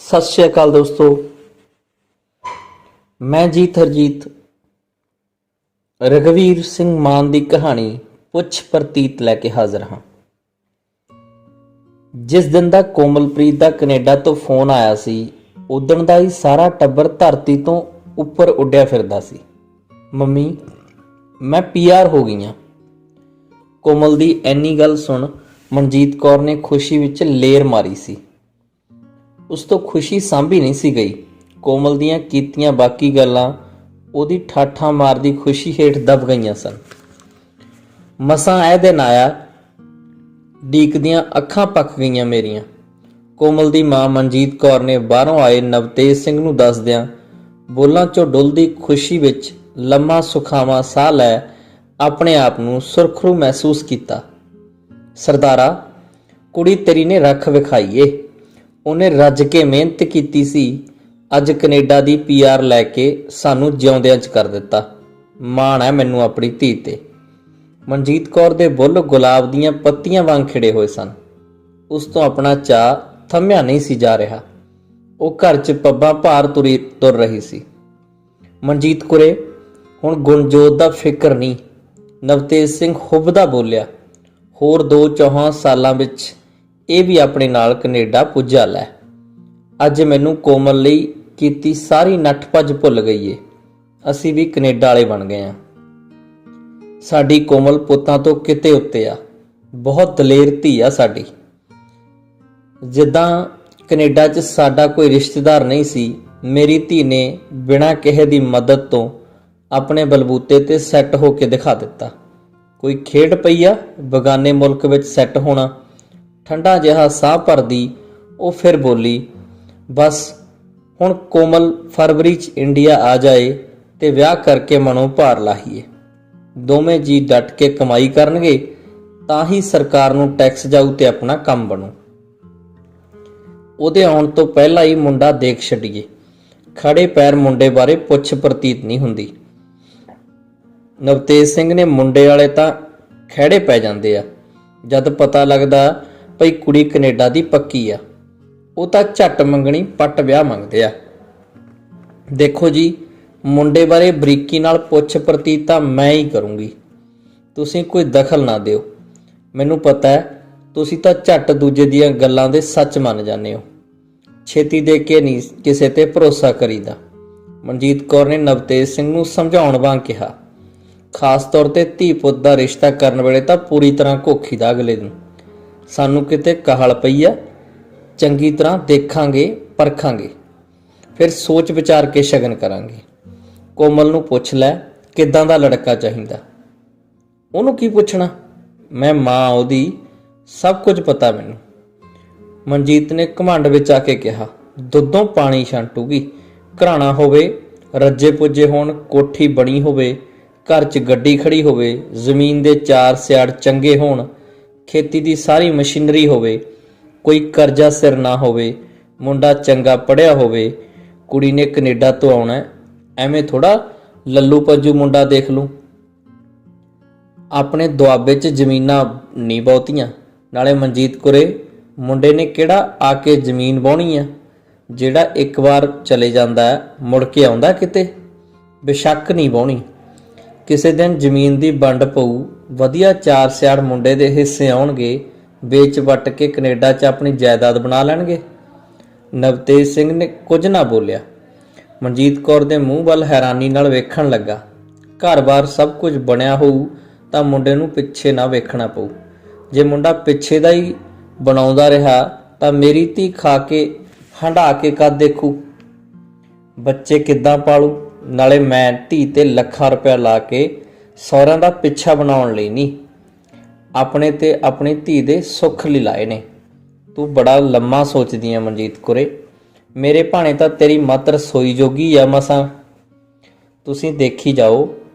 सत श्री अकाल दोस्तों, मैं जीत हरजीत रघुवीर सिंह मान की कहानी पुछ प्रतीत लैके हाजिर हाँ। जिस दिन का कोमलप्रीत का कनेडा तो फोन आया सी उदण का ही सारा टब्बर धरती तो उपर उड्या फिरदा सी। मम्मी मैं PR हो गई हाँ। कोमल दी ऐनी गल सुन मनजीत कौर ने खुशी विच लेर मारी सी। उस तो खुशी सांभी नहीं सी गई। कोमल दियां कीतियां बाकी गल्लां ओदी ठाठा मारदी खुशी हेठ दब गईयां सन। मसां ऐ दिन आया, ਡੀਕਦੀਆਂ ਅੱਖਾਂ पक गईयां मेरियां। कोमल दी मां मनजीत कौर ने बाहरों आए नवतेज सिंह नूं दसदियां बोलां चों डुलदी खुशी विच लम्मा सुखावां साह लै अपने आप नूं सुरखरू महसूस कीता। सरदारा, कुड़ी तेरी ने रख विखाई ए। ਉਹਨੇ ਰੱਜ ਕੇ ਮਿਹਨਤ ਕੀਤੀ ਸੀ, ਅੱਜ ਕੈਨੇਡਾ ਦੀ PR ਲੈ ਕੇ ਸਾਨੂੰ ਜਿਉਂਦਿਆਂ 'ਚ ਕਰ ਦਿੱਤਾ। ਮਾਣ ਹੈ ਮੈਨੂੰ ਆਪਣੀ ਧੀ ਤੇ। ਮਨਜੀਤ ਕੌਰ ਦੇ ਬੁੱਲ੍ਹ ਗੁਲਾਬ ਦੀਆਂ ਪੱਤੀਆਂ ਵਾਂਗ ਖਿੜੇ ਹੋਏ ਸਨ। ਉਸ ਤੋਂ ਆਪਣਾ ਚਾਅ ਥੰਮਿਆ ਨਹੀਂ ਸੀ ਜਾ ਰਿਹਾ। ਉਹ ਘਰ 'ਚ ਪੱਬਾਂ ਭਾਰ ਤੁਰ ਰਹੀ ਸੀ। ਮਨਜੀਤ ਕੁਰੇ, ਹੁਣ ਗੁਣਜੋਤ ਦਾ ਫਿਕਰ ਨਹੀਂ, ਨਵਤੇਜ ਸਿੰਘ ਹੁੱਬਦਾ ਬੋਲਿਆ। ਹੋਰ 2-4 ਸਾਲਾਂ ਵਿੱਚ ਇਹ ਵੀ ਆਪਣੇ ਨਾਲ ਕੈਨੇਡਾ ਪੁੱਜਾ ਲੈ। ਅੱਜ ਮੈਨੂੰ ਕੋਮਲ ਲਈ ਕੀਤੀ ਸਾਰੀ ਨੱਠ ਭੱਜ ਭੁੱਲ ਗਈ ਏ। ਅਸੀਂ ਵੀ ਕੈਨੇਡਾ ਵਾਲੇ ਬਣ ਗਏ ਆ। ਸਾਡੀ ਕੋਮਲ ਪੁੱਤਾਂ ਤੋਂ ਕਿਤੇ ਉੱਤੇ ਆ, ਬਹੁਤ ਦਲੇਰ ਧੀ ਆ ਸਾਡੀ। ਜਿੱਦਾਂ ਕੈਨੇਡਾ 'ਚ ਸਾਡਾ ਕੋਈ ਰਿਸ਼ਤੇਦਾਰ ਨਹੀਂ ਸੀ, ਮੇਰੀ ਧੀ ਨੇ ਬਿਨਾਂ ਕਿਸੇ ਦੀ ਮਦਦ ਤੋਂ ਆਪਣੇ ਬਲਬੂਤੇ ਤੇ ਸੈੱਟ ਹੋ ਕੇ ਦਿਖਾ ਦਿੱਤਾ। ਕੋਈ ਖੇਡ ਪਈ ਆ ਬਗਾਨੇ ਮੁਲਕ ਵਿੱਚ ਸੈੱਟ ਹੋਣਾ। ਠੰਡਾ ਜਿਹਾ ਸਾਹ ਭਰਦੀ ਉਹ ਫਿਰ ਬੋਲੀ, ਬਸ ਹੁਣ ਕੋਮਲ ਫਰਵਰੀ 'ਚ ਇੰਡੀਆ ਆ ਜਾਏ ਤੇ ਵਿਆਹ ਕਰਕੇ ਮਨੋਂ ਭਾਰ ਲਾਹੀਏ। ਦੋਵੇਂ ਜੀ ਡਟ ਕੇ ਕਮਾਈ ਕਰਨਗੇ ਤਾਂ ਹੀ ਸਰਕਾਰ ਨੂੰ ਟੈਕਸ ਜਾਊ ਤੇ ਆਪਣਾ ਕੰਮ ਬਣੂ। ਉਹਦੇ ਆਉਣ ਤੋਂ ਪਹਿਲਾਂ ਹੀ ਮੁੰਡਾ ਦੇਖ ਛੱਡੀਏ। ਖੜੇ ਪੈਰ ਮੁੰਡੇ ਬਾਰੇ ਪੁੱਛ ਪ੍ਰਤੀਤ ਨਹੀਂ ਹੁੰਦੀ। ਨਵਤੇਜ ਸਿੰਘ ਨੇ ਮੁੰਡੇ ਵਾਲੇ ਤਾਂ ਖੜੇ ਪੈ ਜਾਂਦੇ ਆ ਜਦ ਪਤਾ ਲੱਗਦਾ ਭਈ ਕੁੜੀ ਕੈਨੇਡਾ ਦੀ ਪੱਕੀ ਆ। ਉਹ ਤਾਂ ਝੱਟ ਮੰਗਣੀ ਪੱਟ ਵਿਆਹ ਮੰਗਦੇ ਆ। ਦੇਖੋ ਜੀ, ਮੁੰਡੇ ਬਾਰੇ ਬਰੀਕੀ ਨਾਲ ਪੁੱਛ ਪ੍ਰਤੀਤ ਤਾਂ ਮੈਂ ਹੀ ਕਰੂੰਗੀ, ਤੁਸੀਂ ਕੋਈ ਦਖਲ ਨਾ ਦਿਓ। ਮੈਨੂੰ ਪਤਾ ਹੈ ਤੁਸੀਂ ਤਾਂ ਝੱਟ ਦੂਜੇ ਦੀਆਂ ਗੱਲਾਂ ਦੇ ਸੱਚ ਮੰਨ ਜਾਂਦੇ ਹੋ। ਛੇਤੀ ਦੇ ਕੇ ਨਹੀਂ ਕਿਸੇ ਤੇ ਭਰੋਸਾ ਕਰੀਦਾ। ਮਨਜੀਤ ਕੌਰ ਨੇ ਨਵਤੇਜ ਸਿੰਘ ਨੂੰ ਸਮਝਾਉਣ ਵਾਂਗ ਕਿਹਾ। ਖਾਸ ਤੌਰ ਤੇ ਧੀ ਪੁੱਤ ਦਾ ਰਿਸ਼ਤਾ ਕਰਨ ਵੇਲੇ ਤਾਂ ਪੂਰੀ ਤਰ੍ਹਾਂ ਘੋਖੀ ਦਾ ਅਗਲੇ ਨੂੰ। ਸਾਨੂੰ ਕਿਤੇ ਕਾਹਲ ਪਈ ਆ, ਚੰਗੀ ਤਰ੍ਹਾਂ ਦੇਖਾਂਗੇ ਪਰਖਾਂਗੇ, ਫਿਰ ਸੋਚ ਵਿਚਾਰ ਕੇ ਸ਼ਗਨ ਕਰਾਂਗੇ। ਕੋਮਲ ਨੂੰ ਪੁੱਛ ਲੈ ਕਿੱਦਾਂ ਦਾ ਲੜਕਾ ਚਾਹੀਦਾ। ਉਹਨੂੰ ਕੀ ਪੁੱਛਣਾ, ਮੈਂ ਮਾਂ ਉਹਦੀ, ਸਭ ਕੁਝ ਪਤਾ ਮੈਨੂੰ। ਮਨਜੀਤ ਨੇ ਘਮੰਡ ਵਿੱਚ ਆ ਕੇ ਕਿਹਾ, ਦੁੱਧੋਂ ਪਾਣੀ ਛਾਂਟੂਗੀ। ਘਰਾਣਾ ਹੋਵੇ, ਰੱਜੇ ਪੁੱਜੇ ਹੋਣ, ਕੋਠੀ ਬਣੀ ਹੋਵੇ, ਘਰ 'ਚ ਗੱਡੀ ਖੜੀ ਹੋਵੇ, ਜ਼ਮੀਨ ਦੇ 4 ਸਿਆੜ ਚੰਗੇ ਹੋਣ, ਖੇਤੀ ਦੀ ਸਾਰੀ ਮਸ਼ੀਨਰੀ ਹੋਵੇ, ਕੋਈ ਕਰਜ਼ਾ ਸਿਰ ਨਾ ਹੋਵੇ, ਮੁੰਡਾ ਚੰਗਾ ਪੜ੍ਹਿਆ ਹੋਵੇ। ਕੁੜੀ ਨੇ ਕੈਨੇਡਾ ਤੋਂ ਆਉਣਾ, ਐਵੇਂ ਥੋੜਾ ਲੱਲੂ ਪੱਜੂ ਮੁੰਡਾ ਦੇਖ ਲੂੰ। ਆਪਣੇ ਦੁਆਬੇ 'ਚ ਜ਼ਮੀਨਾਂ ਨਹੀਂ ਬਹੁਤੀਆਂ। ਨਾਲੇ ਮਨਜੀਤ ਕੁਰੇ, ਮੁੰਡੇ ਨੇ ਕਿਹੜਾ ਆ ਕੇ ਜ਼ਮੀਨ ਵਾਹੁਣੀ ਆ। ਜਿਹੜਾ ਇੱਕ ਵਾਰ ਚਲੇ ਜਾਂਦਾ ਮੁੜ ਕੇ ਆਉਂਦਾ ਕਿਤੇ। ਬੇਸ਼ੱਕ ਨਹੀਂ ਵਾਹੁਣੀ, ਕਿਸੇ ਦਿਨ ਜ਼ਮੀਨ ਦੀ ਵੰਡ ਪਊ, ਵਧੀਆ 4 ਸਿਆੜ ਮੁੰਡੇ ਦੇ ਹਿੱਸੇ ਆਉਣਗੇ, ਵੇਚ ਵੱਟ ਕੇ ਕੈਨੇਡਾ 'ਚ ਆਪਣੀ ਜਾਇਦਾਦ ਬਣਾ ਲੈਣਗੇ। ਨਵਤੇਜ ਸਿੰਘ ਨੇ ਕੁਝ ਨਾ ਬੋਲਿਆ। ਮਨਜੀਤ ਕੌਰ ਦੇ ਮੂੰਹ ਵੱਲ ਹੈਰਾਨੀ ਨਾਲ ਵੇਖਣ ਲੱਗਾ। ਘਰ-ਬਾਰ ਸਭ ਕੁਝ ਬਣਿਆ ਹੋਊ ਤਾਂ ਮੁੰਡੇ ਨੂੰ ਪਿੱਛੇ ਨਾ ਵੇਖਣਾ ਪਊ। ਜੇ ਮੁੰਡਾ ਪਿੱਛੇ ਦਾ ਹੀ ਬਣਾਉਂਦਾ ਰਿਹਾ ਤਾਂ ਮੇਰੀ ਧੀ ਖਾ ਕੇ ਹੰਢਾ ਕੇ ਕਦ ਦੇਖੂ। ਬੱਚੇ ਕਿੱਦਾਂ ਪਾਲੂ। ਨਾਲੇ ਮੈਂ ਧੀ ਤੇ ਲੱਖਾਂ ਰੁਪਇਆ ਲਾ ਕੇ ਸਹੁਰਿਆਂ ਦਾ ਪਿੱਛਾ ਬਣਾਉਣ ਲਈ ਨਹੀਂ, ਆਪਣੇ ਤੇ ਆਪਣੀ ਧੀ ਦੇ ਸੁੱਖ ਲਈ ਲਾਏ ਨੇ। ਤੂੰ ਬੜਾ ਲੰਮਾ ਸੋਚਦੀ ਆ ਮਨਜੀਤ ਕੁਰੇ। ਮੇਰੇ ਭਾਣੇ ਤਾਂ ਤੇਰੀ ਮੱਤ ਰਸੋਈ ਜੋਗੀ ਆ ਮਸਾਂ। ਤੁਸੀਂ ਦੇਖੀ ਜਾਓ।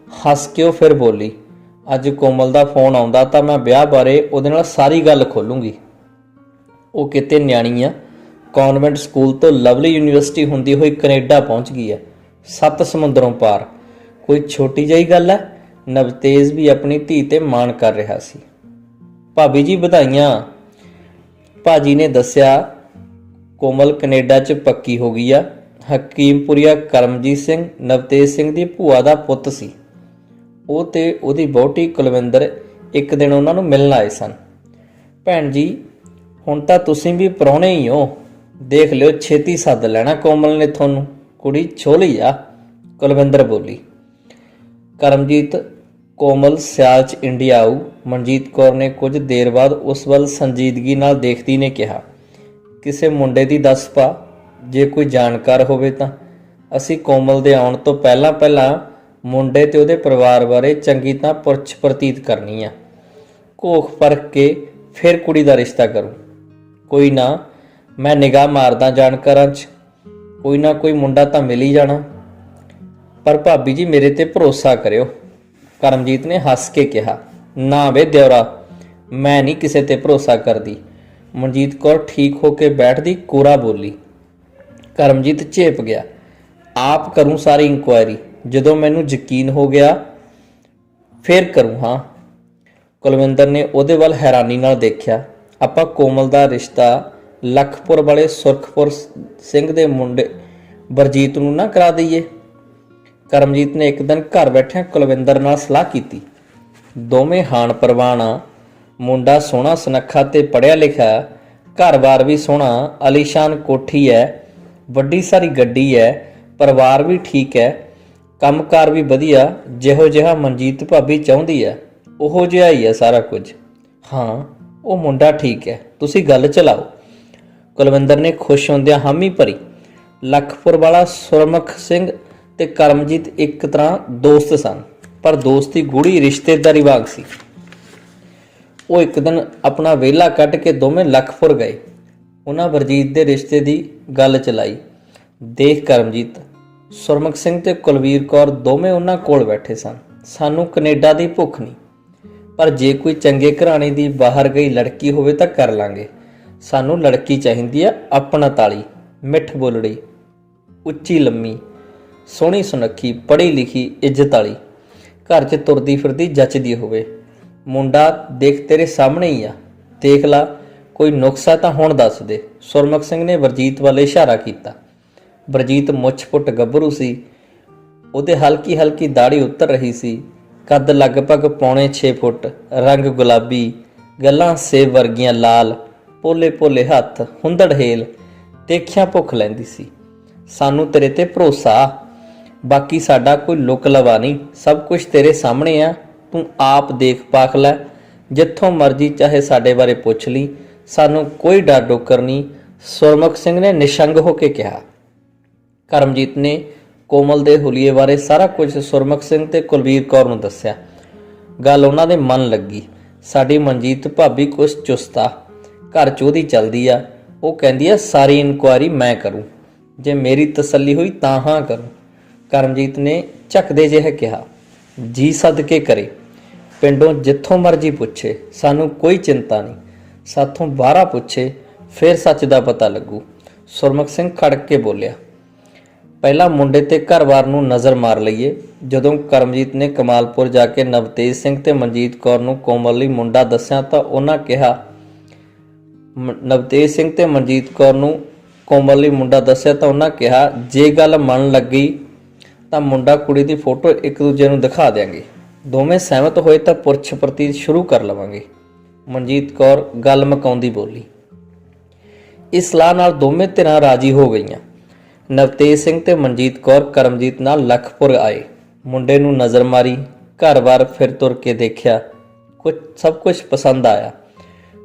ਹੱਸ ਕੇ ਉਹ ਫਿਰ ਬੋਲੀ, ਅੱਜ ਕੋਮਲ ਦਾ ਫੋਨ ਆਉਂਦਾ ਤਾਂ ਮੈਂ ਵਿਆਹ ਬਾਰੇ ਉਹਦੇ ਨਾਲ ਸਾਰੀ ਗੱਲ ਖੋਲੂੰਗੀ। ਉਹ ਕਿਤੇ ਨਿਆਣੀ ਆ, ਕੌਨਵੈਂਟ ਸਕੂਲ ਤੋਂ ਲਵਲੀ ਯੂਨੀਵਰਸਿਟੀ ਹੁੰਦੀ ਹੋਈ ਕੈਨੇਡਾ ਪਹੁੰਚ ਗਈ ਹੈ, 7 ਸਮੁੰਦਰੋਂ ਪਾਰ। ਕੋਈ ਛੋਟੀ ਜਿਹੀ ਗੱਲ ਹੈ। ਨਵਤੇਜ ਵੀ ਆਪਣੀ ਧੀ ਤੇ ਮਾਣ ਕਰ ਰਿਹਾ ਸੀ। ਭਾਬੀ ਜੀ ਵਧਾਈਆਂ। ਭਾਜੀ ਨੇ ਦੱਸਿਆ ਕੋਮਲ ਕੈਨੇਡਾ 'ਚ ਪੱਕੀ ਹੋ ਗਈ ਆ। ਹਕੀਮਪੁਰੀਆ ਕਰਮਜੀਤ ਸਿੰਘ ਨਵਤੇਜ ਸਿੰਘ ਦੀ ਭੂਆ ਦਾ ਪੁੱਤ ਸੀ। ਉਹ ਤੇ ਉਹਦੀ ਵਹੁਟੀ ਕੁਲਵਿੰਦਰ ਇੱਕ ਦਿਨ ਉਹਨਾਂ ਨੂੰ ਮਿਲਣ ਆਏ ਸਨ। ਭੈਣ ਜੀ, ਹੁਣ ਤਾਂ ਤੁਸੀਂ ਵੀ ਪ੍ਰਾਹੁਣੇ ਹੀ ਹੋ, ਦੇਖ ਲਿਓ ਛੇਤੀ ਸੱਦ ਲੈਣਾ ਕੋਮਲ ਨੇ ਤੁਹਾਨੂੰ, ਕੁੜੀ ਛੋਲੀ ਆ, ਕੁਲਵਿੰਦਰ ਬੋਲੀ। ਕਰਮਜੀਤ, ਕੋਮਲ ਸਿਆਲ 'ਚ ਇੰਡੀਆ ਆਊ, ਮਨਜੀਤ ਕੌਰ ਨੇ ਕੁਝ ਦੇਰ ਬਾਅਦ ਉਸ ਵੱਲ ਸੰਜੀਦਗੀ ਨਾਲ ਦੇਖਦੀ ਨੇ ਕਿਹਾ। ਕਿਸੇ ਮੁੰਡੇ ਦੀ ਦੱਸ ਪਾ, ਜੇ ਕੋਈ ਜਾਣਕਾਰ ਹੋਵੇ ਤਾਂ। ਅਸੀਂ ਕੋਮਲ ਦੇ ਆਉਣ ਤੋਂ ਪਹਿਲਾਂ ਮੁੰਡੇ ਤੇ ਉਹਦੇ ਪਰਿਵਾਰ ਬਾਰੇ ਚੰਗੀ ਤਰ੍ਹਾਂ ਪੁੱਛ ਪ੍ਰਤੀਤ ਕਰਨੀ ਆ। ਘੋਖ ਪਰਖ ਕੇ ਫਿਰ ਕੁੜੀ ਦਾ ਰਿਸ਼ਤਾ ਕਰੂ। ਕੋਈ ਨਾ, ਮੈਂ ਨਿਗਾਹ ਮਾਰਦਾ ਜਾਣਕਾਰਾਂ 'ਚ, ਕੋਈ ਨਾ ਕੋਈ ਮੁੰਡਾ ਤਾਂ ਮਿਲ ਹੀ ਜਾਣਾ। ਪਰ ਭਾਬੀ ਜੀ, ਮੇਰੇ ਤੇ ਭਰੋਸਾ ਕਰਿਓ, ਕਰਮਜੀਤ ਨੇ ਹੱਸ ਕੇ ਕਿਹਾ। ਨਾ ਵੇ ਦਿਉਰਾ, ਮੈਂ ਨਹੀਂ ਕਿਸੇ ਤੇ ਭਰੋਸਾ ਕਰਦੀ, ਮਨਜੀਤ ਕੌਰ ਠੀਕ ਹੋ ਕੇ ਬੈਠਦੀ ਕੋਰਾ ਬੋਲੀ। ਕਰਮਜੀਤ ਝੇਪ ਗਿਆ। ਆਪ ਕਰੂੰ ਸਾਰੀ ਇਨਕੁਆਇਰੀ, ਜਦੋਂ ਮੈਨੂੰ ਯਕੀਨ ਹੋ ਗਿਆ ਫਿਰ ਕਰੂੰ। ਹਾਂ, ਕੁਲਵਿੰਦਰ ਨੇ ਉਹਦੇ ਵੱਲ ਹੈਰਾਨੀ ਨਾਲ ਦੇਖਿਆ। ਆਪਾਂ ਕੋਮਲ ਦਾ ਰਿਸ਼ਤਾ ਲਖਪੁਰ ਵਾਲੇ ਸੁਰਖਪੁਰ ਸਿੰਘ ਦੇ ਮੁੰਡੇ ਬਰਜੀਤ ਨੂੰ ਨਾ ਕਰਾ ਦਈਏ? ਕਰਮਜੀਤ ਨੇ ਇੱਕ ਦਿਨ ਘਰ ਬੈਠਿਆਂ ਕੁਲਵਿੰਦਰ ਨਾਲ ਸਲਾਹ ਕੀਤੀ। ਦੋਵੇਂ ਹਾਣ ਪ੍ਰਵਾਨ ਆ, ਮੁੰਡਾ ਸੋਹਣਾ ਸੁਨੱਖਾ ਤੇ ਪੜ੍ਹਿਆ ਲਿਖਿਆ, ਘਰ-ਬਾਰ ਵੀ ਸੋਹਣਾ, ਆਲੀਸ਼ਾਨ ਕੋਠੀ ਹੈ, ਵੱਡੀ ਸਾਰੀ ਗੱਡੀ ਹੈ, ਪਰਿਵਾਰ ਵੀ ਠੀਕ ਹੈ, ਕੰਮਕਾਰ ਵੀ ਵਧੀਆ, ਜਿਹੋ ਜਿਹਾ ਮਨਜੀਤ ਭਾਬੀ ਚਾਹੁੰਦੀ ਹੈ ਉਹੋ ਜਿਹਾ ਹੀ ਹੈ ਸਾਰਾ ਕੁਝ। ਹਾਂ, ਉਹ ਮੁੰਡਾ ਠੀਕ ਹੈ, ਤੁਸੀਂ ਗੱਲ ਚਲਾਓ। ਕੁਲਵਿੰਦਰ ਨੇ ਖੁਸ਼ ਹੁੰਦਿਆਂ ਹਾਮੀ ਭਰੀ। ਲਖਪੁਰ ਵਾਲਾ ਸੁਰਮੁਖ ਸਿੰਘ ਤੇ ਕਰਮਜੀਤ ਇੱਕ ਤਰ੍ਹਾਂ ਦੋਸਤ ਸਨ, ਪਰ ਦੋਸਤੀ ਗੂੜੀ ਰਿਸ਼ਤੇਦਾਰੀ ਵਾਂਗ ਸੀ। ਉਹ ਇੱਕ ਦਿਨ ਆਪਣਾ ਵਿਹਲਾ ਕੱਢ ਕੇ ਦੋਵੇਂ ਲਖਪੁਰ ਗਏ। ਉਹਨਾਂ ਵਰਜੀਤ ਦੇ ਰਿਸ਼ਤੇ ਦੀ ਗੱਲ ਚਲਾਈ। ਦੇਖ ਕਰਮਜੀਤ, ਸੁਰਮੁਖ ਸਿੰਘ ਤੇ ਕੁਲਵੀਰ ਕੌਰ ਦੋਵੇਂ ਉਹਨਾਂ ਕੋਲ ਬੈਠੇ ਸਨ। ਸਾਨੂੰ ਕੈਨੇਡਾ ਦੀ ਭੁੱਖ ਨਹੀਂ, ਪਰ ਜੇ ਕੋਈ ਚੰਗੇ ਘਰਾਣੇ ਦੀ ਬਾਹਰ ਗਈ ਲੜਕੀ ਹੋਵੇ ਤਾਂ ਕਰ ਲਾਂਗੇ। ਸਾਨੂੰ ਲੜਕੀ ਚਾਹੀਦੀ ਆ ਆਪਣਾ ਤਾਲੀ, ਮਿੱਠ ਬੋਲੜੀ, ਉੱਚੀ ਲੰਮੀ, ਸੋਹਣੀ ਸੁਨੱਖੀ, ਪੜ੍ਹੀ ਲਿਖੀ, ਇੱਜ਼ਤ ਵਾਲੀ, ਘਰ 'ਚ ਤੁਰਦੀ ਫਿਰਦੀ ਜੱਚਦੀ ਹੋਵੇ। ਮੁੰਡਾ ਦੇਖ ਤੇਰੇ ਸਾਹਮਣੇ ਹੀ ਆ, ਦੇਖ ਲਾ, ਕੋਈ ਨੁਕਸਾ ਤਾਂ ਹੁਣ ਦੱਸ ਦੇ। ਸੁਰਮੁਖ ਸਿੰਘ ਨੇ ਵਰਜੀਤ ਵੱਲ ਇਸ਼ਾਰਾ ਕੀਤਾ। ਵਰਜੀਤ ਮੁੱਛ ਪੁੱਟ ਗੱਭਰੂ ਸੀ, ਉਹਦੇ ਹਲਕੀ ਹਲਕੀ ਦਾੜੀ ਉਤਰ ਰਹੀ ਸੀ, ਕੱਦ ਲਗਭਗ ਪੌਣੇ 6 ਫੁੱਟ, ਰੰਗ ਗੁਲਾਬੀ, ਗੱਲਾਂ ਸੇਬ ਵਰਗੀਆਂ ਲਾਲ, ਪੋਲੇ ਪੋਲੇ ਹੱਥ, ਹੁੰਦੜ ਹੇਲ, ਦੇਖਿਆ ਭੁੱਖ ਲੈਂਦੀ ਸੀ। ਸਾਨੂੰ ਤੇਰੇ ਤੇ ਭਰੋਸਾ, ਬਾਕੀ ਸਾਡਾ ਕੋਈ ਲੁਕ ਲਵਾ ਨਹੀਂ, ਸਭ ਕੁਝ ਤੇਰੇ ਸਾਹਮਣੇ ਆ, ਤੂੰ ਆਪ ਦੇਖ ਪਾਖ ਲੈ, ਜਿੱਥੋਂ ਮਰਜ਼ੀ ਚਾਹੇ ਸਾਡੇ ਬਾਰੇ ਪੁੱਛ ਲਈ, ਸਾਨੂੰ ਕੋਈ ਡਰ ਡੋਕਰ ਨਹੀਂ, ਸੁਰਮੁਖ ਸਿੰਘ ਨੇ ਨਿਸ਼ੰਗ ਹੋ ਕੇ ਕਿਹਾ। ਕਰਮਜੀਤ ਨੇ ਕੋਮਲ ਦੇ ਹੁਲੀਏ ਬਾਰੇ ਸਾਰਾ ਕੁਝ ਸੁਰਮੁਖ ਸਿੰਘ ਤੇ ਕੁਲਵੀਰ ਕੌਰ ਨੂੰ ਦੱਸਿਆ। ਗੱਲ ਉਹਨਾਂ ਦੇ ਮਨ ਲੱਗੀ। ਸਾਡੀ ਮਨਜੀਤ ਭਾਬੀ ਕੁਛ ਚੁਸਤਾ, ਘਰ 'ਚ ਉਹਦੀ ਚੱਲਦੀ ਆ, ਉਹ ਕਹਿੰਦੀ ਆ ਸਾਰੀ ਇਨਕੁਆਇਰੀ ਮੈਂ ਕਰੂੰ, ਜੇ ਮੇਰੀ ਤਸੱਲੀ ਹੋਈ ਤਾਂ ਹਾਂ ਕਰੂੰ। ਕਰਮਜੀਤ ਨੇ ਝੱਕਦੇ ਜਿਹੇ ਕਿਹਾ। ਜੀ ਸਦਕੇ ਕਰੇ, ਪਿੰਡੋਂ ਜਿੱਥੋਂ ਮਰਜ਼ੀ ਪੁੱਛੇ, ਸਾਨੂੰ ਕੋਈ ਚਿੰਤਾ ਨਹੀਂ, ਸਾਥੋਂ ਬਾਹਰਾ ਪੁੱਛੇ ਫਿਰ ਸੱਚ ਦਾ ਪਤਾ ਲੱਗੂ। ਸੁਰਮੁਖ ਸਿੰਘ ਖੜਕ ਕੇ ਬੋਲਿਆ। ਪਹਿਲਾਂ ਮੁੰਡੇ ਤੇ ਘਰ-ਬਾਰ ਨੂੰ ਨਜ਼ਰ ਮਾਰ ਲਈਏ। ਜਦੋਂ ਕਰਮਜੀਤ ਨੇ ਕਮਾਲਪੁਰ ਜਾ ਕੇ ਨਵਤੇਜ ਸਿੰਘ ਤੇ ਮਨਜੀਤ ਕੌਰ ਨੂੰ ਕੋਮਲ ਲਈ ਮੁੰਡਾ ਦੱਸਿਆ ਤਾਂ ਉਹਨਾਂ ਕਿਹਾ, ਨਵਤੇਜ ਸਿੰਘ ਤੇ ਮਨਜੀਤ ਕੌਰ ਨੂੰ ਕੋਮਲ ਲਈ ਮੁੰਡਾ ਦੱਸਿਆ ਤਾਂ ਉਹਨਾਂ ਕਿਹਾ, ਜੇ ਗੱਲ ਮੰਨ ਲੱਗੀ ਤਾਂ ਮੁੰਡਾ ਕੁੜੀ ਦੀ ਫੋਟੋ ਇੱਕ ਦੂਜੇ ਨੂੰ ਦਿਖਾ ਦਿਆਂਗੇ, ਦੋਵੇਂ ਸਹਿਮਤ ਹੋਏ ਤਾਂ ਪੁਰਸ਼ ਪ੍ਰਤੀਤ ਸ਼ੁਰੂ ਕਰ ਲਵਾਂਗੇ। ਮਨਜੀਤ ਕੌਰ ਗੱਲ ਮੁਕਾਉਂਦੀ ਬੋਲੀ। ਇਸ ਸਲਾਹ ਨਾਲ ਦੋਵੇਂ ਧਿਰਾਂ ਰਾਜੀ ਹੋ ਗਈਆਂ। ਨਵਤੇਜ ਸਿੰਘ ਤੇ ਮਨਜੀਤ ਕੌਰ ਕਰਮਜੀਤ ਨਾਲ ਲਖਪੁਰ ਆਏ। ਮੁੰਡੇ ਨੂੰ ਨਜ਼ਰ ਮਾਰੀ, ਘਰ-ਬਾਰ ਫਿਰ ਤੁਰ ਕੇ ਦੇਖਿਆ, ਸਭ ਕੁਝ ਪਸੰਦ ਆਇਆ।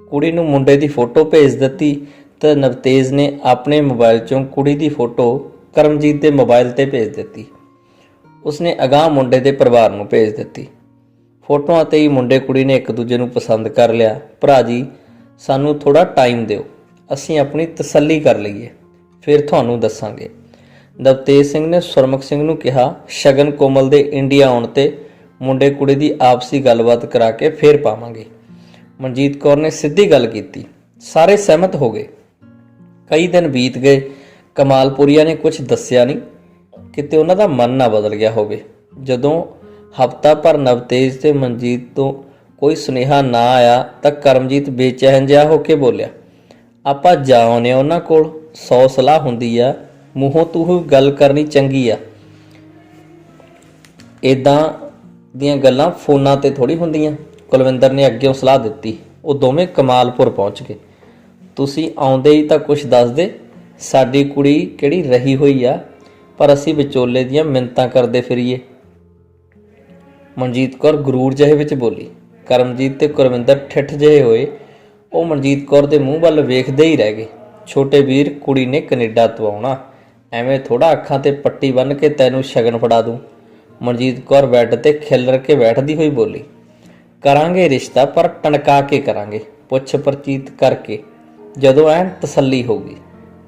ਕੁੜੀ ਨੂੰ ਮੁੰਡੇ ਦੀ ਫੋਟੋ ਭੇਜ ਦਿੱਤੀ ਤਾਂ ਨਵਤੇਜ ਨੇ ਆਪਣੇ ਮੋਬਾਈਲ 'ਚੋਂ ਕੁੜੀ ਦੀ ਫੋਟੋ ਕਰਮਜੀਤ ਦੇ ਮੋਬਾਈਲ ਤੇ ਭੇਜ ਦਿੱਤੀ। ਉਸਨੇ ਅਗਾਂਹ ਮੁੰਡੇ ਦੇ ਪਰਿਵਾਰ ਨੂੰ ਭੇਜ ਦਿੱਤੀ। ਫੋਟੋਆਂ 'ਤੇ ਹੀ ਮੁੰਡੇ ਕੁੜੀ ਨੇ ਇੱਕ ਦੂਜੇ ਨੂੰ ਪਸੰਦ ਕਰ ਲਿਆ। ਭਰਾ ਜੀ, ਸਾਨੂੰ ਥੋੜ੍ਹਾ ਟਾਈਮ ਦਿਓ, ਅਸੀਂ ਆਪਣੀ ਤਸੱਲੀ ਕਰ ਲਈਏ, ਫਿਰ ਤੁਹਾਨੂੰ ਦੱਸਾਂਗੇ। ਨਵਤੇਜ ਸਿੰਘ ਨੇ ਸੁਰਮੁਖ ਸਿੰਘ ਨੂੰ ਕਿਹਾ, ਸ਼ਗਨ ਕੋਮਲ ਦੇ ਇੰਡੀਆ ਆਉਣ 'ਤੇ ਮੁੰਡੇ ਕੁੜੀ ਦੀ ਆਪਸੀ ਗੱਲਬਾਤ ਕਰਾ ਕੇ ਫਿਰ ਪਾਵਾਂਗੇ। ਮਨਜੀਤ ਕੌਰ ਨੇ ਸਿੱਧੀ ਗੱਲ ਕੀਤੀ। ਸਾਰੇ ਸਹਿਮਤ ਹੋ ਗਏ। ਕਈ ਦਿਨ ਬੀਤ ਗਏ। ਕਮਾਲਪੁਰੀਆ ਨੇ ਕੁਝ ਦੱਸਿਆ ਨਹੀਂ, ਕਿਤੇ ਉਹਨਾਂ ਦਾ ਮਨ ਨਾ ਬਦਲ ਗਿਆ ਹੋਵੇ। ਜਦੋਂ ਹਫ਼ਤਾ ਭਰ ਨਵਤੇਜ ਤੇ ਮਨਜੀਤ ਤੋਂ ਕੋਈ ਸੁਨੇਹਾ ਨਾ ਆਇਆ ਤਾਂ ਕਰਮਜੀਤ ਬੇਚੈਨ ਜਿਹਾ ਹੋ ਕੇ ਬੋਲਿਆ, ਆਪਾਂ ਜਾ ਆਉਂਦੇ ਉਹਨਾਂ ਕੋਲ। 100 ਸਲਾਹ ਹੁੰਦੀ ਆ, ਮੂੰਹੋਂ ਤੂੰ ਗੱਲ ਕਰਨੀ ਚੰਗੀ ਆ। ਇੱਦਾਂ ਦੀਆਂ ਗੱਲਾਂ ਫੋਨਾਂ ਤੇ ਥੋੜ੍ਹੀ ਹੁੰਦੀਆਂ। ਕੁਲਵਿੰਦਰ ਨੇ ਅੱਗਿਓਂ ਸਲਾਹ ਦਿੱਤੀ। ਉਹ ਦੋਵੇਂ ਕਮਾਲਪੁਰ ਪਹੁੰਚ ਗਏ। ਤੁਸੀਂ ਆਉਂਦੇ ਹੀ ਤਾਂ ਕੁਛ ਦੱਸਦੇ। ਸਾਡੀ ਕੁੜੀ ਕਿਹੜੀ ਰਹੀ ਹੋਈ ਆ, ਪਰ ਅਸੀਂ ਵਿਚੋਲੇ ਦੀਆਂ ਮਿੰਨਤਾਂ ਕਰਦੇ ਫਿਰੀਏ। ਮਨਜੀਤ ਕੌਰ ਗਰੂਰ ਜਿਹੇ ਵਿੱਚ ਬੋਲੀ। ਕਰਮਜੀਤ ਤੇ ਕੁਲਵਿੰਦਰ ਠਿੱਠ ਜਿਹੇ ਹੋਏ। ਉਹ ਮਨਜੀਤ ਕੌਰ ਦੇ ਮੂੰਹ ਵੱਲ ਵੇਖਦੇ ਹੀ ਰਹਿ ਗਏ। ਛੋਟੇ ਵੀਰ, ਕੁੜੀ ਨੇ ਕੈਨੇਡਾ ਤੋਂ ਆਉਣਾ, ਐਵੇਂ ਥੋੜ੍ਹਾ ਅੱਖਾਂ ਤੇ ਪੱਟੀ ਬੰਨ੍ਹ ਕੇ ਤੈਨੂੰ ਸ਼ਗਨ ਫੜਾ ਦੂੰ। ਮਨਜੀਤ ਕੌਰ ਬੈੱਡ ਤੇ ਖਿੱਲਰ ਕੇ ਬੈਠਦੀ ਹੋਈ ਬੋਲੀ। ਕਰਾਂਗੇ ਰਿਸ਼ਤਾ, ਪਰ ਟਣਕਾ ਕੇ ਕਰਾਂਗੇ, ਪੁੱਛ ਪਰਚੀਤ ਕਰਕੇ, ਜਦੋਂ ਐਨ ਤਸੱਲੀ ਹੋਊਗੀ।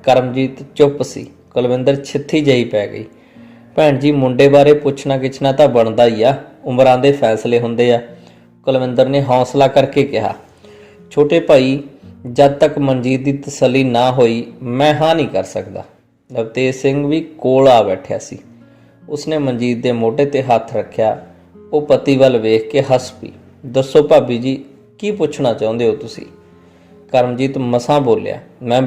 ਕਰਮਜੀਤ ਚੁੱਪ ਸੀ। ਕੁਲਵਿੰਦਰ ਛਿੱਥੀ ਜਿਹੀ ਪੈ ਗਈ। ਭੈਣ ਜੀ, ਮੁੰਡੇ ਬਾਰੇ ਪੁੱਛਣਾ ਗਿੱਛਣਾ ਤਾਂ ਬਣਦਾ ਹੀ ਆ, ਉਮਰਾਂ ਦੇ ਫੈਸਲੇ ਹੁੰਦੇ ਆ। ਕੁਲਵਿੰਦਰ ਨੇ ਹੌਸਲਾ ਕਰਕੇ ਕਿਹਾ। ਛੋਟੇ ਭਾਈ, ਜਦ ਤੱਕ ਮਨਜੀਤ ਦੀ ਤਸੱਲੀ ਨਾ ਹੋਈ ਮੈਂ ਹਾਂ ਨਹੀਂ ਕਰ ਸਕਦਾ। ਨਵਤੇਜ ਸਿੰਘ ਵੀ ਕੋਲ ਆ ਬੈਠਿਆ ਸੀ। ਉਸਨੇ ਮਨਜੀਤ ਦੇ ਮੋਢੇ ਤੇ ਹੱਥ ਰੱਖਿਆ। ਉਹ ਪਤੀ ਵੱਲ ਵੇਖ ਕੇ ਹੱਸ ਪਈ। ਦੱਸੋ ਭਾਬੀ ਜੀ, ਕੀ ਪੁੱਛਣਾ ਚਾਹੁੰਦੇ ਹੋ ਤੁਸੀਂ? ਕਰਮਜੀਤ ਮਸਾਂ ਬੋਲਿਆ। ਮੈਂ